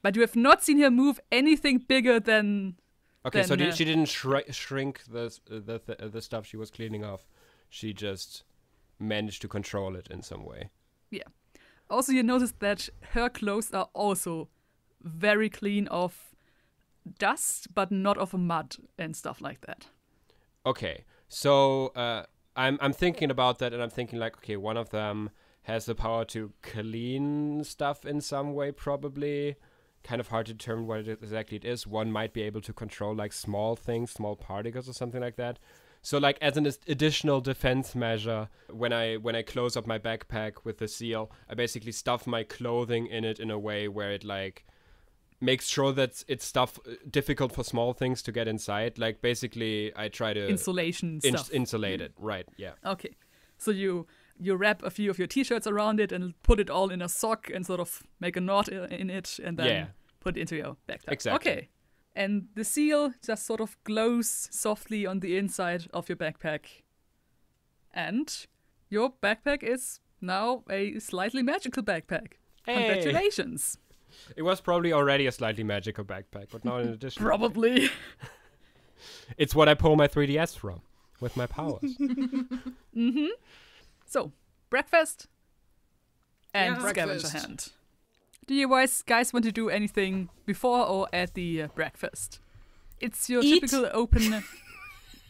But you have not seen her move anything bigger than. Okay, so than, she didn't shrink the stuff she was cleaning off. She just managed to control it in some way. Yeah. Also, you notice that her clothes are also very clean of dust, but not of mud and stuff like that. Okay, so I'm thinking about that, and I'm thinking like, okay, one of them has the power to clean stuff in some way, probably. Kind of hard to determine what exactly it is. One might be able to control like small things, small particles or something like that. So like as an additional defense measure, when I close up my backpack with the seal, I basically stuff my clothing in it in a way where it like makes sure that it's stuff difficult for small things to get inside. Like basically I try to Insulation stuff. Insulate it, right? Yeah. Okay. So you wrap a few of your t-shirts around it and put it all in a sock and sort of make a knot in it and then put it into your backpack. Exactly. Okay. And the seal just sort of glows softly on the inside of your backpack. And your backpack is now a slightly magical backpack. Hey. Congratulations. It was probably already a slightly magical backpack, but now in addition. Probably. It's what I pull my 3DS from with my powers. So, breakfast and Yeah. scavenger Breakfast. hunt. Do you guys want to do anything before or at the breakfast? It's your Eat. typical open...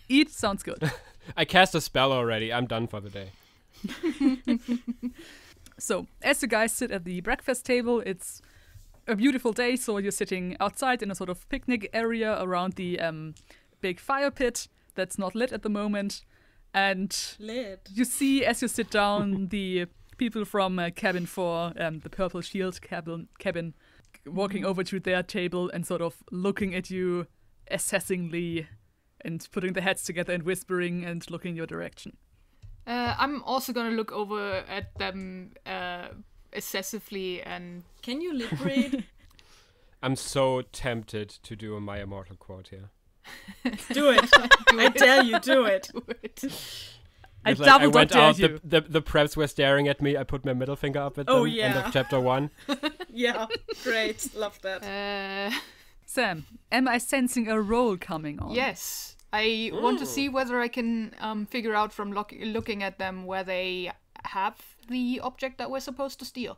Eat sounds good. I cast a spell already. I'm done for the day. So, as you guys sit at the breakfast table, it's a beautiful day, so you're sitting outside in a sort of picnic area around the big fire pit that's not lit at the moment. And Lit. you see, as you sit down, the people from Cabin 4, the Purple Shield cabin, walking over to their table and sort of looking at you assessingly and putting their heads together and whispering and looking your direction. I'm also gonna look over at them excessively and Can you lip read? I'm so tempted to do a My Immortal quote here. Do it. I dare you, do it. do it. I It's like double went dare out, you. the preps were staring at me, I put my middle finger up at them. Oh, End yeah. of chapter 1. Yeah, great. Love that. Sam, am I sensing a roll coming on? Yes. I want to see whether I can figure out from looking at them where they have the object that we're supposed to steal.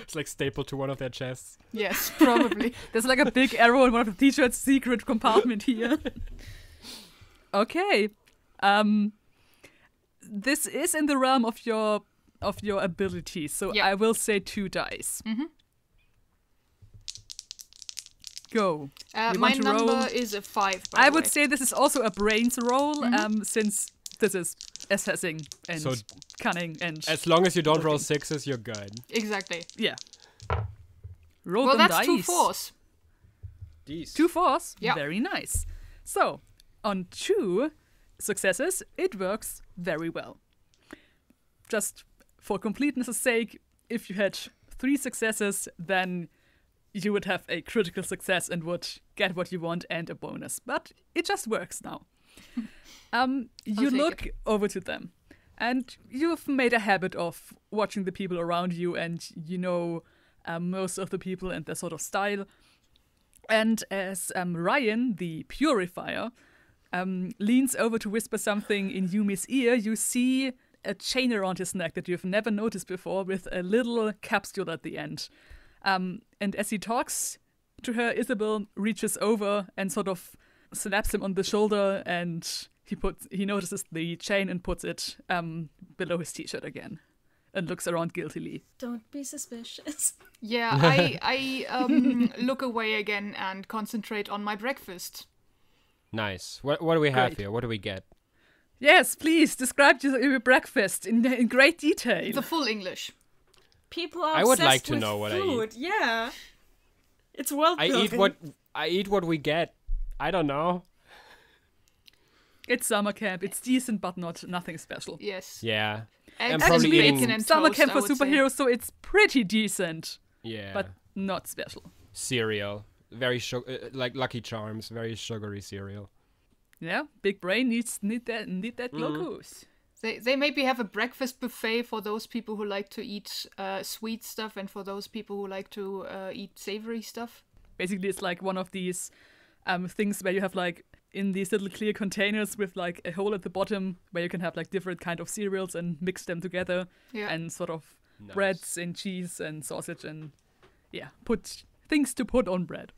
It's like stapled to one of their chests. Yes, probably. There's like a big arrow in one of the t-shirt's secret compartment here. Okay. this is in the realm of your abilities, so Yeah. I will say 2 dice. Go. You My want to number roll? is a 5. By I the would way. say this is also a brains roll, since this is assessing and So- cunning and As long as you don't roll looking. 6s, you're good. Exactly. yeah. Roll Well, them that's dice. 2 4s. These. 2 4s. Yeah. Very nice. So on 2 successes, it works very well. Just for completeness' sake, if you had 3 successes, then you would have a critical success and would get what you want and a bonus. But it just works now. You take look over to them, and you've made a habit of watching the people around you, and you know most of the people and their sort of style. And as Ryan, the purifier, leans over to whisper something in Yumi's ear, you see a chain around his neck that you've never noticed before with a little capsule at the end. And as he talks to her, Isabel reaches over and sort of slaps him on the shoulder, and he notices the chain and puts it below his t-shirt again and looks around guiltily. Don't be suspicious. Yeah, I look away again and concentrate on my breakfast. Nice. What do we have Great. here? What do we get? Yes, please, describe your breakfast in great detail. The full English. People are I would obsessed like to with know what I food. Yeah. It's world I building. eat what we get. I don't know. It's summer camp. It's decent, but nothing special. Yes. Yeah. Eggs probably and eating- bacon and Summer toast, camp I for would say. superheroes, so it's pretty decent, Yeah. but not special. Cereal. Very like Lucky Charms. Very sugary cereal. Yeah, big brain need that glucose. They maybe have a breakfast buffet for those people who like to eat sweet stuff and for those people who like to eat savory stuff. Basically, it's like one of these things where you have like in these little clear containers with like a hole at the bottom where you can have like different kind of cereals and mix them together Yeah. and sort of Nice. breads and cheese and sausage and put things to put on bread.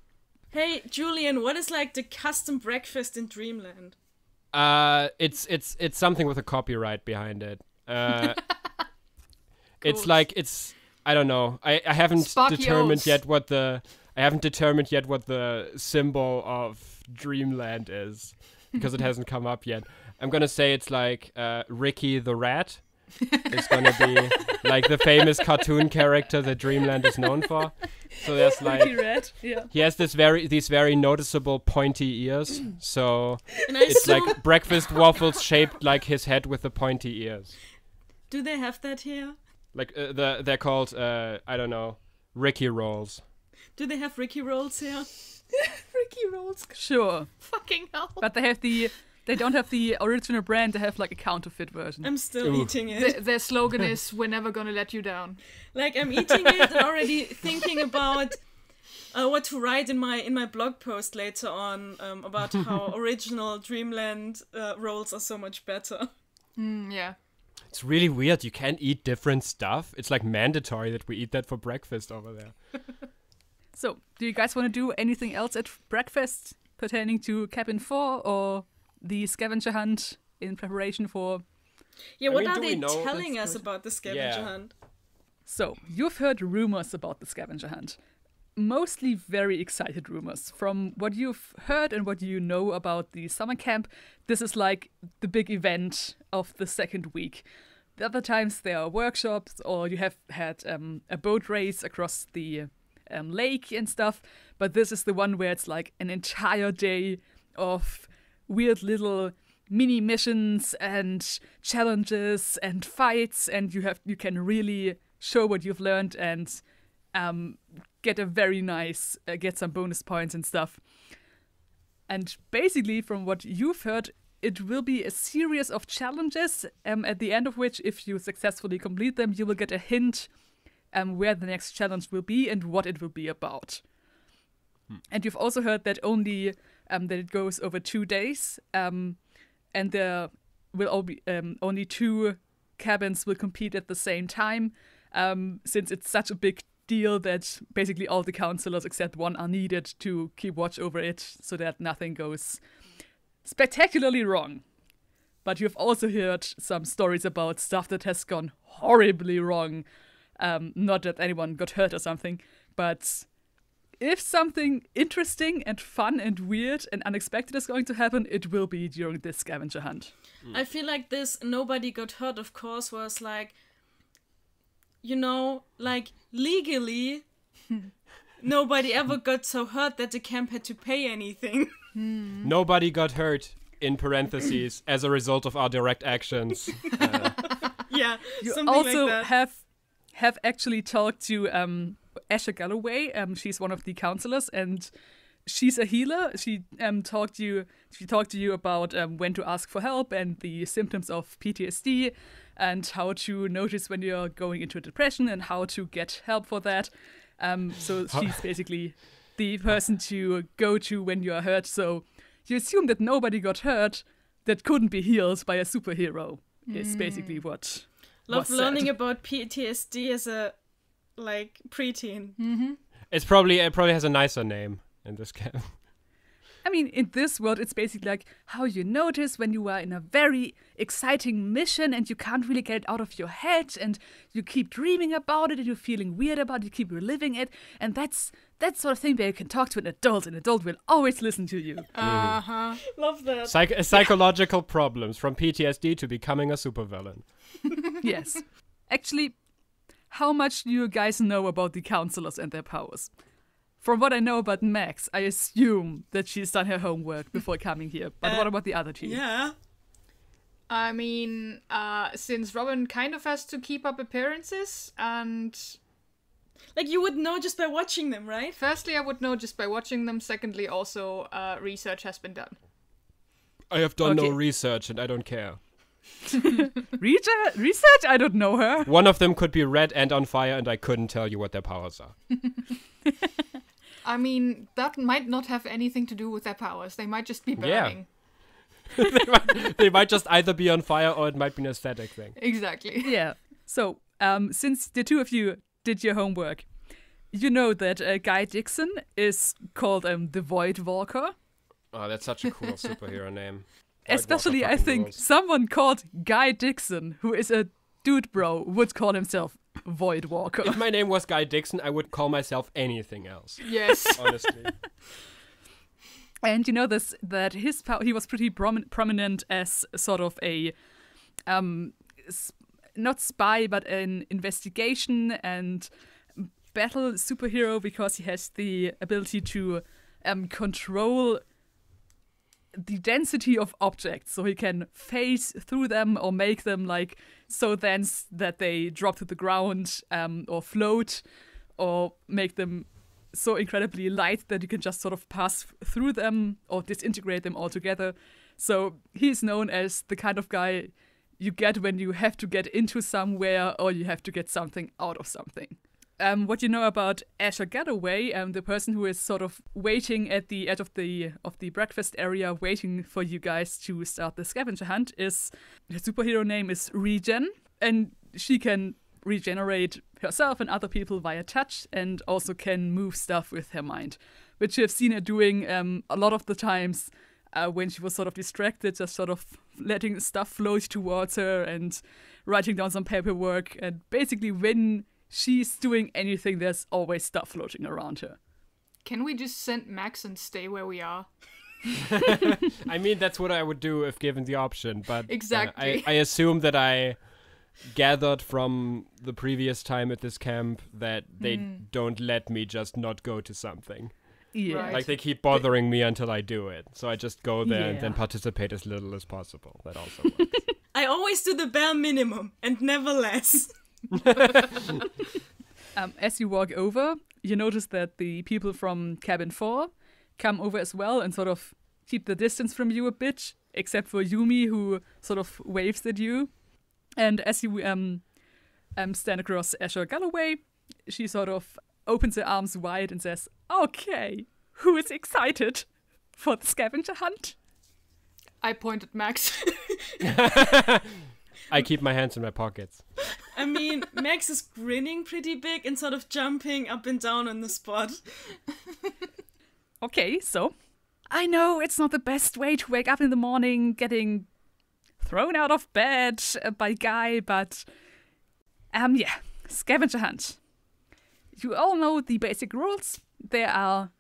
Hey, Julian, what is like the custom breakfast in Dreamland? It's something with a copyright behind it. It's Cool. like I don't know. I haven't Sparky determined O's. yet what the symbol of Dreamland is because it hasn't come up yet. I'm gonna say it's like Ricky the Rat. It's gonna be like the famous cartoon character that Dreamland is known for. So there's like Red, yeah. he has these very noticeable pointy ears. So And I it's assume, like breakfast waffles shaped like his head with the pointy ears. do they have that here? Like they're called I don't know, Ricky rolls. Do they have Ricky rolls here? Ricky rolls. Sure, Fucking hell. but they don't have the original brand. They have like a counterfeit version. I'm still Ooh. eating it. Their slogan is "We're never gonna let you down." Like I'm eating it and already thinking about what to write in my blog post later on about how original Dreamland rolls are so much better. Yeah. It's really weird. You can't eat different stuff. It's like mandatory that we eat that for breakfast over there. So, do you guys want to do anything else at breakfast pertaining to Cabin 4 or the scavenger hunt in preparation for... Yeah, I what mean, are do we they know telling that's us good? about the scavenger Yeah. hunt? So, you've heard rumors about the scavenger hunt. Mostly very excited rumors. From what you've heard and what you know about the summer camp, this is like the big event of the second week. The other times there are workshops or you have had a boat race across the lake and stuff, but this is the one where it's like an entire day of weird little mini missions and challenges and fights, and you can really show what you've learned and get some bonus points and stuff. And basically, from what you've heard, it will be a series of challenges, at the end of which, if you successfully complete them, you will get a hint where the next challenge will be and what it will be about. And you've also heard that only that it goes over 2 days, and there will only 2 cabins will compete at the same time, since it's such a big deal that basically all the counselors except one are needed to keep watch over it so that nothing goes spectacularly wrong. but you've also heard some stories about stuff that has gone horribly wrong. Not that anyone got hurt or something, but if something interesting and fun and weird and unexpected is going to happen, it will be during this scavenger hunt. I feel like this nobody got hurt, of course, was like, you know, like legally, nobody ever got so hurt that the camp had to pay anything. Nobody got hurt, in parentheses, as a result of our direct actions. Yeah, You something also like that. have actually talked to Asher Galloway. She's one of the counselors, and she's a healer. She talked to you about when to ask for help and the symptoms of PTSD, and how to notice when you're going into a depression and how to get help for that. So she's basically the person to go to when you are hurt. So you assume that nobody got hurt that couldn't be healed by a superhero. Is basically what. Love was learning said. about PTSD as a preteen. It probably has a nicer name in this camp. I mean, in this world, it's basically like how you notice when you are in a very exciting mission and you can't really get it out of your head, and you keep dreaming about it and you're feeling weird about it, you keep reliving it, and that's that sort of thing where you can talk to an adult will always listen to you. Love that. Psychological problems, from PTSD to becoming a supervillain. Yes. Actually, how much do you guys know about the counselors and their powers? From what I know about Max, I assume that she's done her homework before coming here. But what about the other two? Yeah. I mean, since Robin kind of has to keep up appearances, and Like, you would know just by watching them, right? firstly, I would know just by watching them. Secondly, also, research has been done. I have done no Okay. research and I don't care. Research? I don't know her. One of them could be red and on fire, and I couldn't tell you what their powers are. I mean, that might not have anything to do with their powers. They might just be Yeah. burning. They might just either be on fire or it might be an aesthetic thing. Exactly. Yeah. So, since the two of you did your homework, you know that Guy Dixon is called the Void Walker. Oh, that's such a cool superhero name. Especially, I fucking think, rules. someone called Guy Dixon, who is a dude bro, would call himself Void Walker. If my name was Guy Dixon, I would call myself anything else. Yes. Honestly. And you know this that he was pretty prominent as sort of a not spy but an investigation and battle superhero, because he has the ability to control the density of objects, so he can phase through them or make them like so dense that they drop to the ground, or float, or make them so incredibly light that you can just sort of pass through them or disintegrate them altogether. So he's known as the kind of guy you get when you have to get into somewhere or you have to get something out of something. What you know about Asher Galloway, the person who is sort of waiting at the edge of the breakfast area, waiting for you guys to start the scavenger hunt, is her superhero name is Regen, and she can regenerate herself and other people via touch, and also can move stuff with her mind, which you have seen her doing a lot of the times when she was sort of distracted, just sort of letting stuff float towards her and writing down some paperwork. And basically, when she's doing anything, there's always stuff floating around her. Can we just send Max and stay where we are? I mean, that's what I would do if given the option, but Exactly. I assume that I gathered from the previous time at this camp that they don't let me just not go to something. Yeah. Right. Like, they keep bothering me until I do it. So I just go there and then Yeah. participate as little as possible. That also works. I always do the bare minimum and never less. As you walk over, you notice that the people from Cabin 4 come over as well and sort of keep the distance from you a bit, except for Yumi, who sort of waves at you. And as you stand across Asher Galloway, she sort of opens her arms wide and says, "Okay, who is excited for the scavenger hunt?" I point at Max. I keep my hands in my pockets. I mean, Max is grinning pretty big and sort of jumping up and down on the spot. Okay, so I know it's not the best way to wake up in the morning getting thrown out of bed by Guy, but scavenger hunt. You all know the basic rules. There are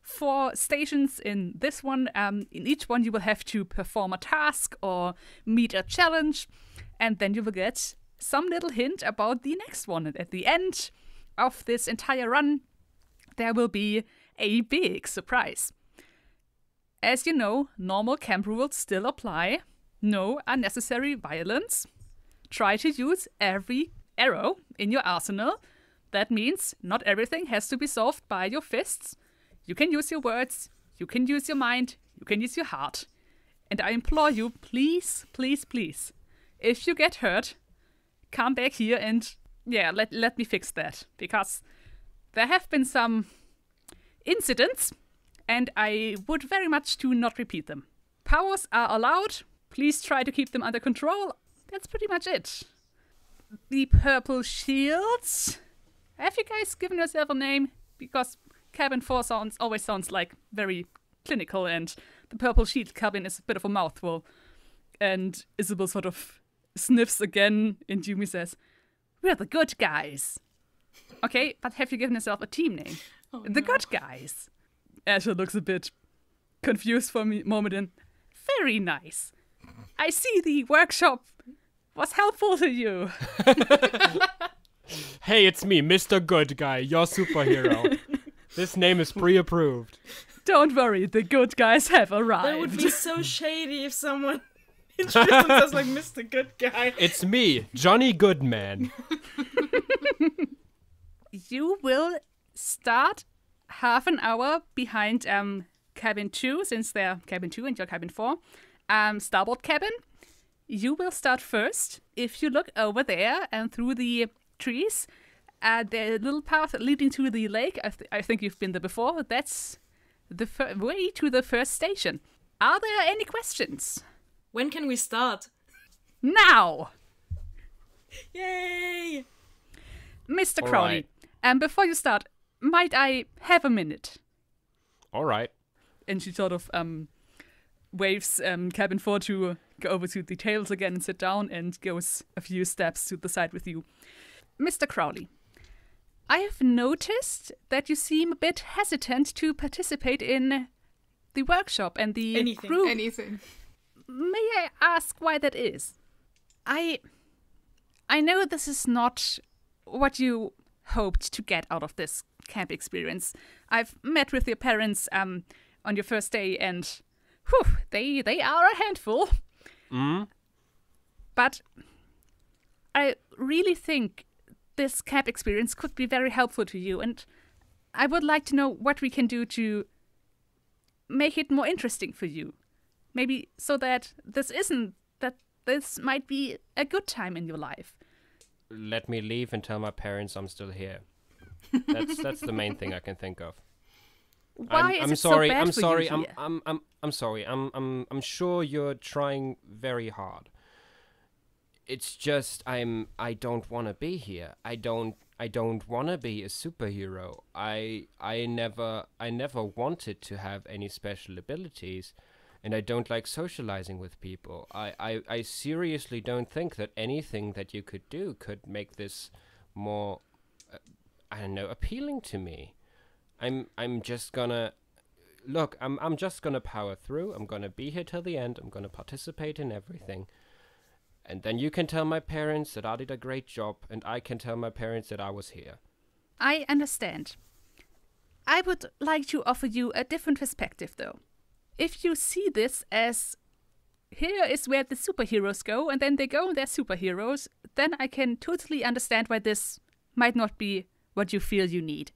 4 stations in this one. In each one you will have to perform a task or meet a challenge, and then you will get some little hint about the next one. And at the end of this entire run, there will be a big surprise. As you know, normal camp rules still apply. No unnecessary violence. Try to use every arrow in your arsenal. That means not everything has to be solved by your fists. You can use your words, you can use your mind, you can use your heart. And I implore you, please, please, please, if you get hurt, come back here and, let me fix that. Because there have been some incidents, and I would very much to not repeat them. Powers are allowed. Please try to keep them under control. That's pretty much it. The purple shields. Have you guys given yourself a name? Because cabin 4 always sounds like very clinical, and the purple shield cabin is a bit of a mouthful. And Isabel sort of sniffs again, and Yumi says, "We're the good guys." Okay, but have you given yourself a team name? The good guys. Asher looks a bit confused for a moment and, very nice. I see the workshop was helpful to you. Hey, it's me, Mr. Good Guy, your superhero. This name is pre-approved. Don't worry, the good guys have arrived. That would be so shady if someone introduced themselves like Mr. Good Guy. It's me, Johnny Goodman. You will start half an hour behind cabin 2, since they're cabin 2 and you're cabin 4. Starboard cabin. You will start first. If you look over there and through the trees, the little path leading to the lake, I think you've been there before, that's the way to the first station. Are there any questions? When can we start? Now! Yay! Mr. All Crowley, before you start, might I have a minute? All right. And she sort of waves cabin 4 to go over to the tables again and sit down, and goes a few steps to the side with you. Mr. Crowley, I have noticed that you seem a bit hesitant to participate in the workshop and the group. Anything. May I ask why that is? I know this is not what you hoped to get out of this camp experience. I've met with your parents on your first day, and they are a handful. But I really think this camp experience could be very helpful to you, and I would like to know what we can do to make it more interesting for you. Maybe so that this might be a good time in your life. Let me leave and tell my parents I'm still here. That's the main thing I can think of. Why is I'm it sorry. so bad I'm for sorry. you here? I'm sorry. I'm sure you're trying very hard. It's just I don't want to be here. I don't want to be a superhero. I never wanted to have any special abilities, and I don't like socializing with people. I seriously don't think that anything that you could do could make this more appealing to me. I'm just gonna look, I'm just gonna power through. I'm gonna be here till the end. I'm gonna participate in everything. And then you can tell my parents that I did a great job, and I can tell my parents that I was here. I understand. I would like to offer you a different perspective, though. If you see this as here is where the superheroes go, and then they go and they're superheroes, then I can totally understand why this might not be what you feel you need.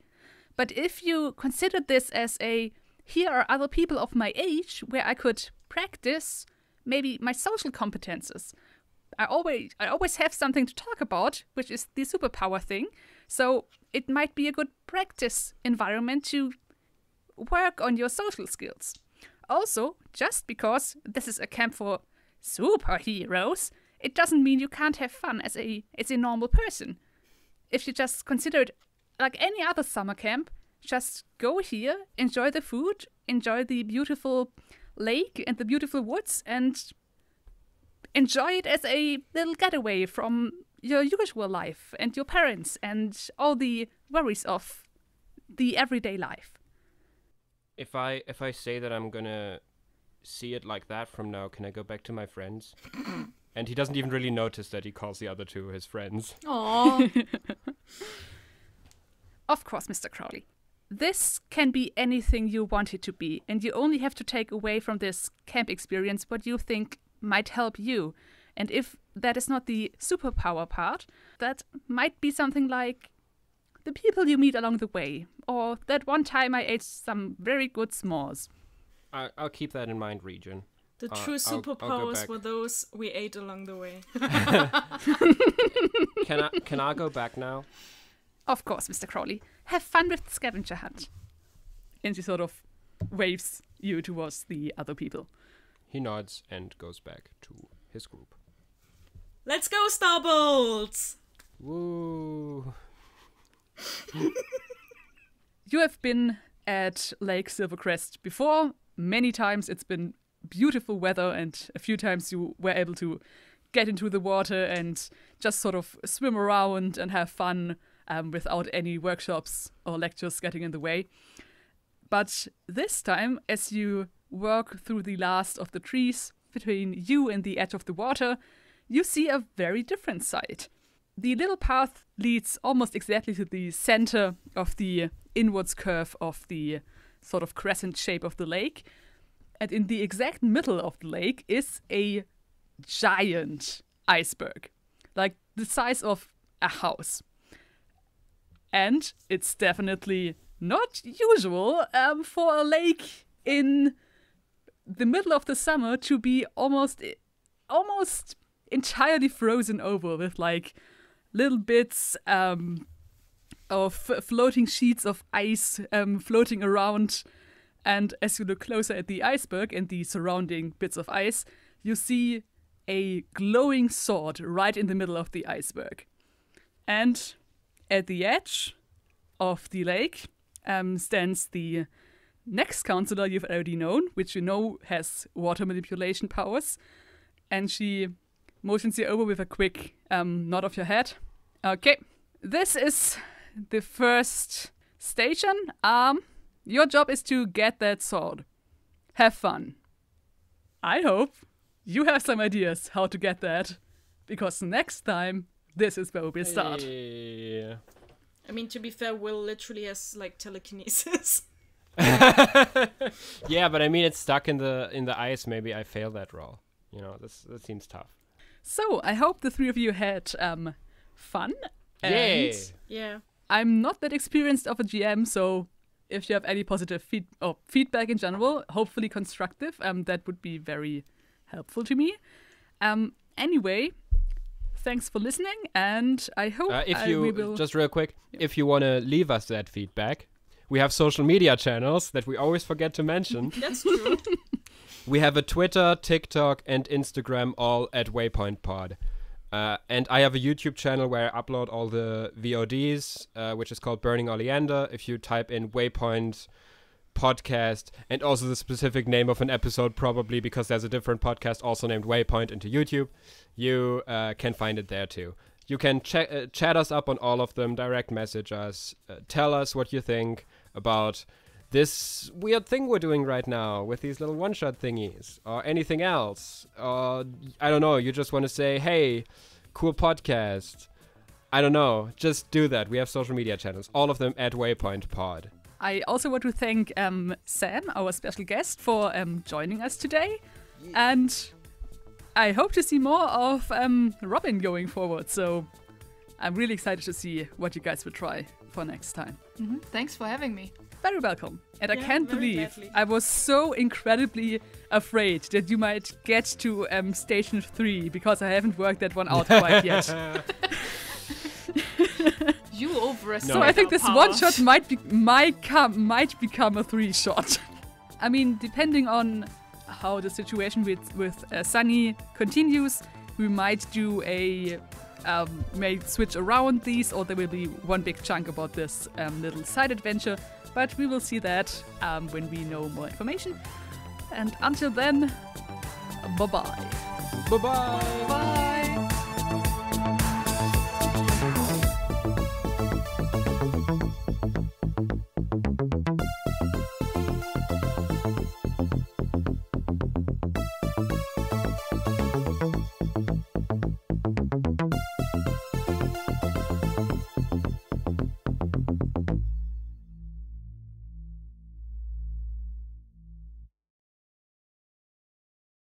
But if you consider this as here are other people of my age where I could practice maybe my social competences. I always have something to talk about, which is the superpower thing. So it might be a good practice environment to work on your social skills. Also, just because this is a camp for superheroes, it doesn't mean you can't have fun as a normal person. If you just consider it like any other summer camp, just go here, enjoy the food, enjoy the beautiful lake and the beautiful woods, and enjoy it as a little getaway from your usual life and your parents and all the worries of the everyday life. If I say that I'm gonna see it like that from now, can I go back to my friends? And he doesn't even really notice that he calls the other two his friends. Aww. Of course, Mr. Crowley. This can be anything you want it to be, and you only have to take away from this camp experience what you think might help you. And if that is not the superpower part, that might be something like the people you meet along the way, or that one time I ate some very good s'mores. I'll keep that in mind, Region. The true I'll go superpowers back. were those we ate along the way. Can I go back now? Of course, Mr. Crowley. Have fun with the scavenger hunt. And she sort of waves you towards the other people. He nods and goes back to his group. Let's go, Starbolts! Woo! You have been at Lake Silvercrest before. Many times it's been beautiful weather, and a few times you were able to get into the water and just sort of swim around and have fun without any workshops or lectures getting in the way. But this time, as you walk through the last of the trees between you and the edge of the water, you see a very different sight. The little path leads almost exactly to the center of the inwards curve of the sort of crescent shape of the lake. And in the exact middle of the lake is a giant iceberg, like the size of a house. And it's definitely not usual for a lake in the middle of the summer to be almost entirely frozen over with like little bits of floating sheets of ice floating around. And as you look closer at the iceberg and the surrounding bits of ice, you see a glowing sword right in the middle of the iceberg. And at the edge of the lake stands the next counselor you've already known, which you know has water manipulation powers. And she motions you over with a quick nod of your head. Okay, this is the first station. Your job is to get that sword. Have fun. I hope you have some ideas how to get that, because next time, this is where we'll start. Yeah. I mean, to be fair, Will literally has, like, telekinesis. Yeah, but I mean, it's stuck in the ice. Maybe I fail that roll. You know, that seems tough. So, I hope the three of you had fun. Yay! And Yeah. I'm not that experienced of a GM, so if you have any positive feedback in general, hopefully constructive, that would be very helpful to me. Anyway, thanks for listening, and I hope we will... Just real quick, if you want to leave us that feedback, we have social media channels that we always forget to mention. That's true. We have a Twitter, TikTok, and Instagram, all at Waypoint Pod. And I have a YouTube channel where I upload all the VODs, which is called Burning Oleander. If you type in Waypoint Podcast and also the specific name of an episode, probably because there's a different podcast also named Waypoint into YouTube, you can find it there too. You can chat us up on all of them, direct message us, tell us what you think about this weird thing we're doing right now with these little one-shot thingies, or anything else. Or, I don't know, you just want to say, hey, cool podcast. I don't know, just do that. We have social media channels, all of them at Waypoint Pod. I also want to thank Sam, our special guest, for joining us today. And I hope to see more of Robin going forward. So I'm really excited to see what you guys will try for next time. Mm-hmm. Thanks for having me. Very welcome. And I Yeah, can't very believe gladly. I was so incredibly afraid that you might get to Station 3 because I haven't worked that one out quite yet. You overestimate. So I think our this powers. one shot might become a 3-shot. I mean, depending on how the situation with Sunny continues, we might do may switch around these, or there will be one big chunk about this little side adventure. But we will see that when we know more information. And until then, bye-bye. Bye-bye. Bye.